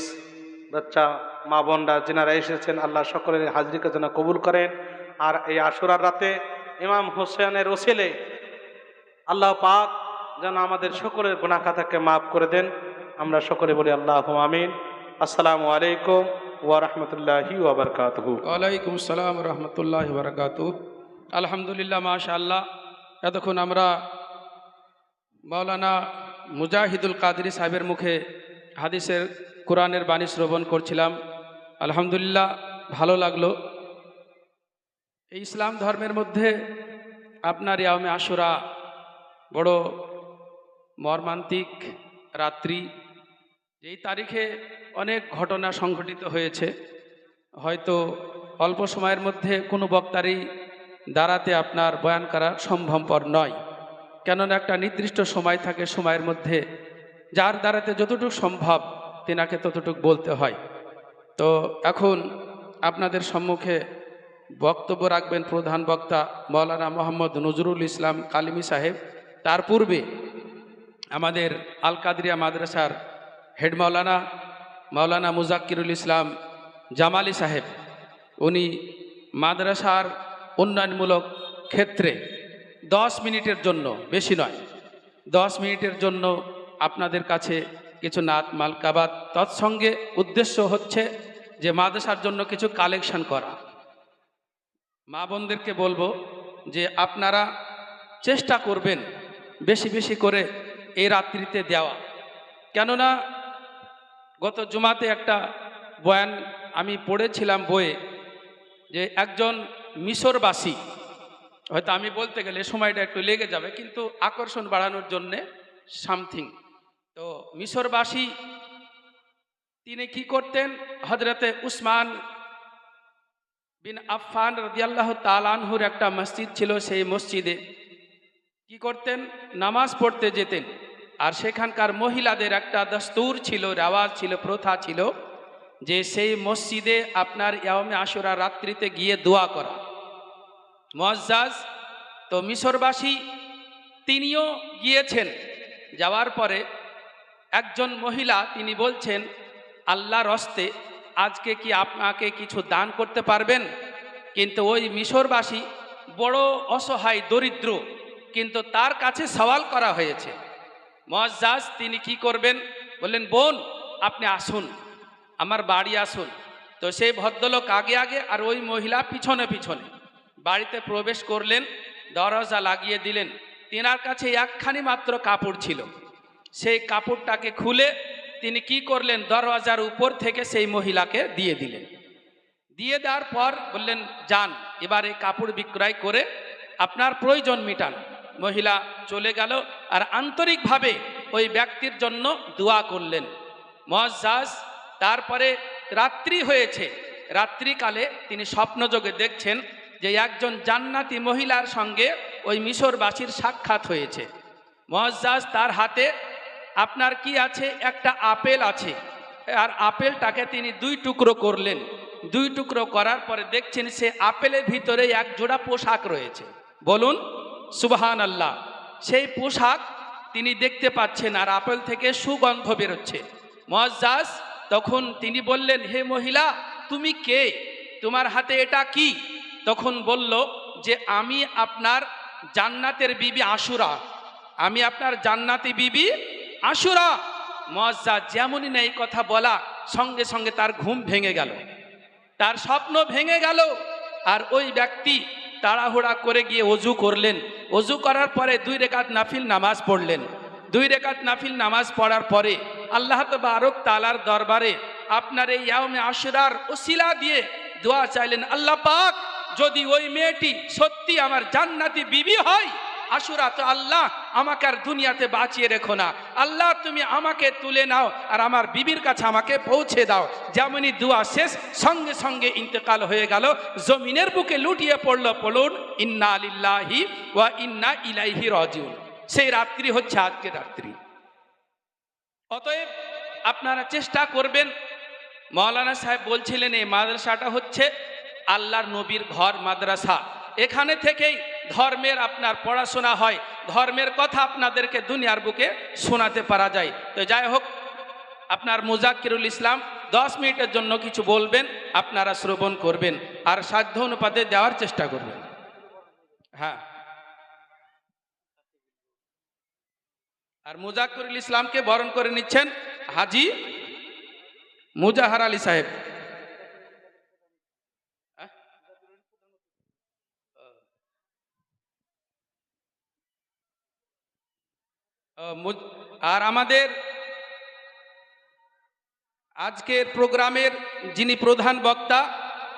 বাচ্চা মা বোনরা যিনারা এসেছেন, আল্লাহ সকলের হাজরিকে যেন কবুল করেন। আর এই আশুরার রাতে ইমাম হোসেনের ওসিলে আল্লাহ পাক যেন আমাদের সকলের গুনাহ খাতাকে মাফ করে দেন। আমরা সকলে বলি আল্লাহুম্মা আমিন। আসসালামু আলাইকুম ওয়া রাহমাতুল্লাহি ওয়া বারাকাতুহু। ওয়ালাইকুম আসসালাম ওয়া রাহমাতুল্লাহি ওয়া বারাকাতুহু। আলহামদুলিল্লাহ, মাশাআল্লাহ। এতক্ষণ আমরা মাওলানা মুজাহিদুল কাদরি সাহেবের মুখে হাদিসের কোরআনের বাণী শ্রবণ করছিলাম। আলহামদুলিল্লাহ, ভালো লাগলো। এই ইসলাম ধর্মের মধ্যে আপনার ইয়াউমে আশুরা বড় মর্মান্তিক রাত্রি। এই তারিখে অনেক ঘটনা সংঘটিত হয়েছে। হয়তো অল্প সময়ের মধ্যে কোনো বক্তারই দাঁড়াতে আপনার বয়ান করা সম্ভবপর নয়, কেননা একটা নির্দিষ্ট সময় থাকে, সময়ের মধ্যে যার দ্বারাতে যতটুকু সম্ভব তেনাকে ততটুকু বলতে হয়। তো এখন আপনাদের সম্মুখে বক্তব্য রাখবেন প্রধান বক্তা মাওলানা মোহাম্মদ নজরুল ইসলাম কালিমি সাহেব। তার পূর্বে আমাদের আল কাদরিয়া মাদ্রাসার হেড মাওলানা মাওলানা মুজাক্কিরুল ইসলাম জামালি সাহেব, উনি মাদ্রাসার উন্নয়নমূলক ক্ষেত্রে 10 মিনিটের জন্য, বেশি নয়, 10 মিনিটের জন্য আপনাদের কাছে কিছু নাত মালকাবাত, তৎসঙ্গে উদ্দেশ্য হচ্ছে যে মাদ্রাসার জন্য কিছু কালেকশন করা। মা বোনদেরকে বলবো যে আপনারা চেষ্টা করবেন বেশি বেশি করে এই রাত্রিতে দেওয়া, কেননা গত জুমাতে একটা বয়ান আমি পড়েছিলাম বইয়ে, যে একজন মিশরবাসী হয়তো আমি বলতে গেলে সময়টা একটু লেগে যাবে, কিন্তু আকর্ষণ বাড়ানোর জন্যে সামথিং। তো মিশরবাসী তিনি কি করতেন, হজরতে উসমান বিন আফফান রাদিয়াল্লাহু তাআলা আনহুর একটা মসজিদ ছিল, সেই মসজিদে কি করতেন, নামাজ পড়তে যেতেন। আর সেখানকার মহিলাদের একটা দস্তুর ছিল, রেওয়াজ ছিল, প্রথা ছিল যে সেই মসজিদে আপনার ইয়াউমে আশুরা রাত্রিতে গিয়ে দোয়া করা মুআজ্জাজ। তো মিশরবাসী তিনিও গিয়েছেন। যাওয়ার পরে একজন মহিলা তিনি বলছেন, আল্লাহর হস্তে আজকে কি আপনাকে কিছু দান করতে পারবেন? কিন্তু ওই মিশরবাসী বড় অসহায় দরিদ্র, কিন্তু তার কাছে সওয়াল করা হয়েছে। মুআজ্জাজ তিনি কি করবেন, বললেন বোন আপনি আসুন, আমার বাড়ি আসুন। তো সেই ভদ্রলোক আগে আগে আর ওই মহিলা পিছনে পিছনে বাড়িতে প্রবেশ করলেন, দরজা লাগিয়ে দিলেন। তিনার কাছে একখানি মাত্র কাপড় ছিল, সেই কাপড়টাকে খুলে তিনি কি করলেন, দরওয়াজার উপর থেকে সেই মহিলাকে দিয়ে দিলেন। দিয়ে দেওয়ার পর বললেন যান, এবার এই কাপড় বিক্রয় করে আপনার প্রয়োজন মিটান। মহিলা চলে গেল আর আন্তরিকভাবে ওই ব্যক্তির জন্য দোয়া করলেন। মুআজ্জাজ তারপরে রাত্রি হয়েছে, রাত্রিকালে তিনি স্বপ্নযোগে দেখছেন যে একজন জান্নাতি মহিলার সঙ্গে ওই মিশরবাসীর সাক্ষাৎ হয়েছে। মুআজ্জাজ তার হাতে আপনার কি আছে, একটা আপেল আছে, আর আপেলটাকে তিনি দুই টুকরো করলেন। দুই টুকরো করার পরে দেখছেন সে আপেলের ভিতরে এক জোড়া পোশাক রয়েছে। বলুন সুবহানাল্লাহ। সেই পোশাক তিনি দেখতে পাচ্ছেন আর আপেল থেকে সুগন্ধ বেরোচ্ছে। মুআজ্জাজ তখন তিনি বললেন, হে মহিলা তুমি কে, তোমার হাতে এটা কি? তখন বলল যে আমি আপনার জান্নাতের বিবি আশুরা, আমি আপনার জান্নাতি বিবি আশুরা। মুআজ্জাজ যেমনই না এই কথা বলা, সঙ্গে সঙ্গে তার ঘুম ভেঙে গেল, তার স্বপ্ন ভেঙে গেল। আর ওই ব্যক্তি তাড়াহুড়া করে গিয়ে অজু করলেন। অজু করার পরে 2 রাকাত নাফিল নামাজ পড়লেন। 2 রাকাত নাফিল নামাজ পড়ার পরে আল্লাহ তাবারক তাআলার দরবারে আপনার এই ইয়াউমে আশুরার ওসিলা দিয়ে দোয়া চাইলেন, আল্লাহ পাক যদি ওই মেয়েটি সত্যি আমার জান্নাতি বিবি হয় আশুরা, তো আল্লাহ আমাকে আর দুনিয়াতে বাঁচিয়ে রেখো না, আল্লাহ তুমি আমাকে তুলে নাও আর আমার বিবির কাছে আমাকে পৌঁছে দাও। যেমনই দোয়া শেষ, সঙ্গে সঙ্গে ইন্তেকাল হয়ে গেল, জমিনের বুকে লুটিয়ে পড়ল। পড়ুন ইন্না লিল্লাহি ওয়া ইন্না ইলাইহি রাজিউন। সেই রাত্রি হচ্ছে আজকের রাত্রি। অতএব আপনারা চেষ্টা করবেন। মাওলানা সাহেব বলছিলেন এই মাদ্রাসাটা হচ্ছে আল্লাহর নবীর ঘর মাদ্রাসা, এখানে থেকেই ধর্মের আপনার পড়াশোনা হয়, ধর্মের কথা আপনাদেরকে দুনিয়ার বুকে শোনাতে পারা যায়। তো যাই হোক, আপনার মুজাক্কিরুল ইসলাম 10 মিনিটের জন্য কিছু বলবেন, আপনারা শ্রবণ করবেন আর সাধ্য অনুপাতে দেওয়ার চেষ্টা করবেন। হ্যাঁ, আর মুজাক্কিরুল ইসলামকে বরণ করে নিচ্ছেন হাজি মুজাহার আলী সাহেব। আর আমাদের আজকের প্রোগ্রামের যিনি প্রধান বক্তা,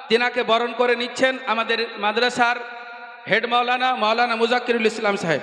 তেনাকে বরণ করে নিচ্ছেন আমাদের মাদ্রাসার হেড মাওলানা মুজাক্কিরুল ইসলাম সাহেব।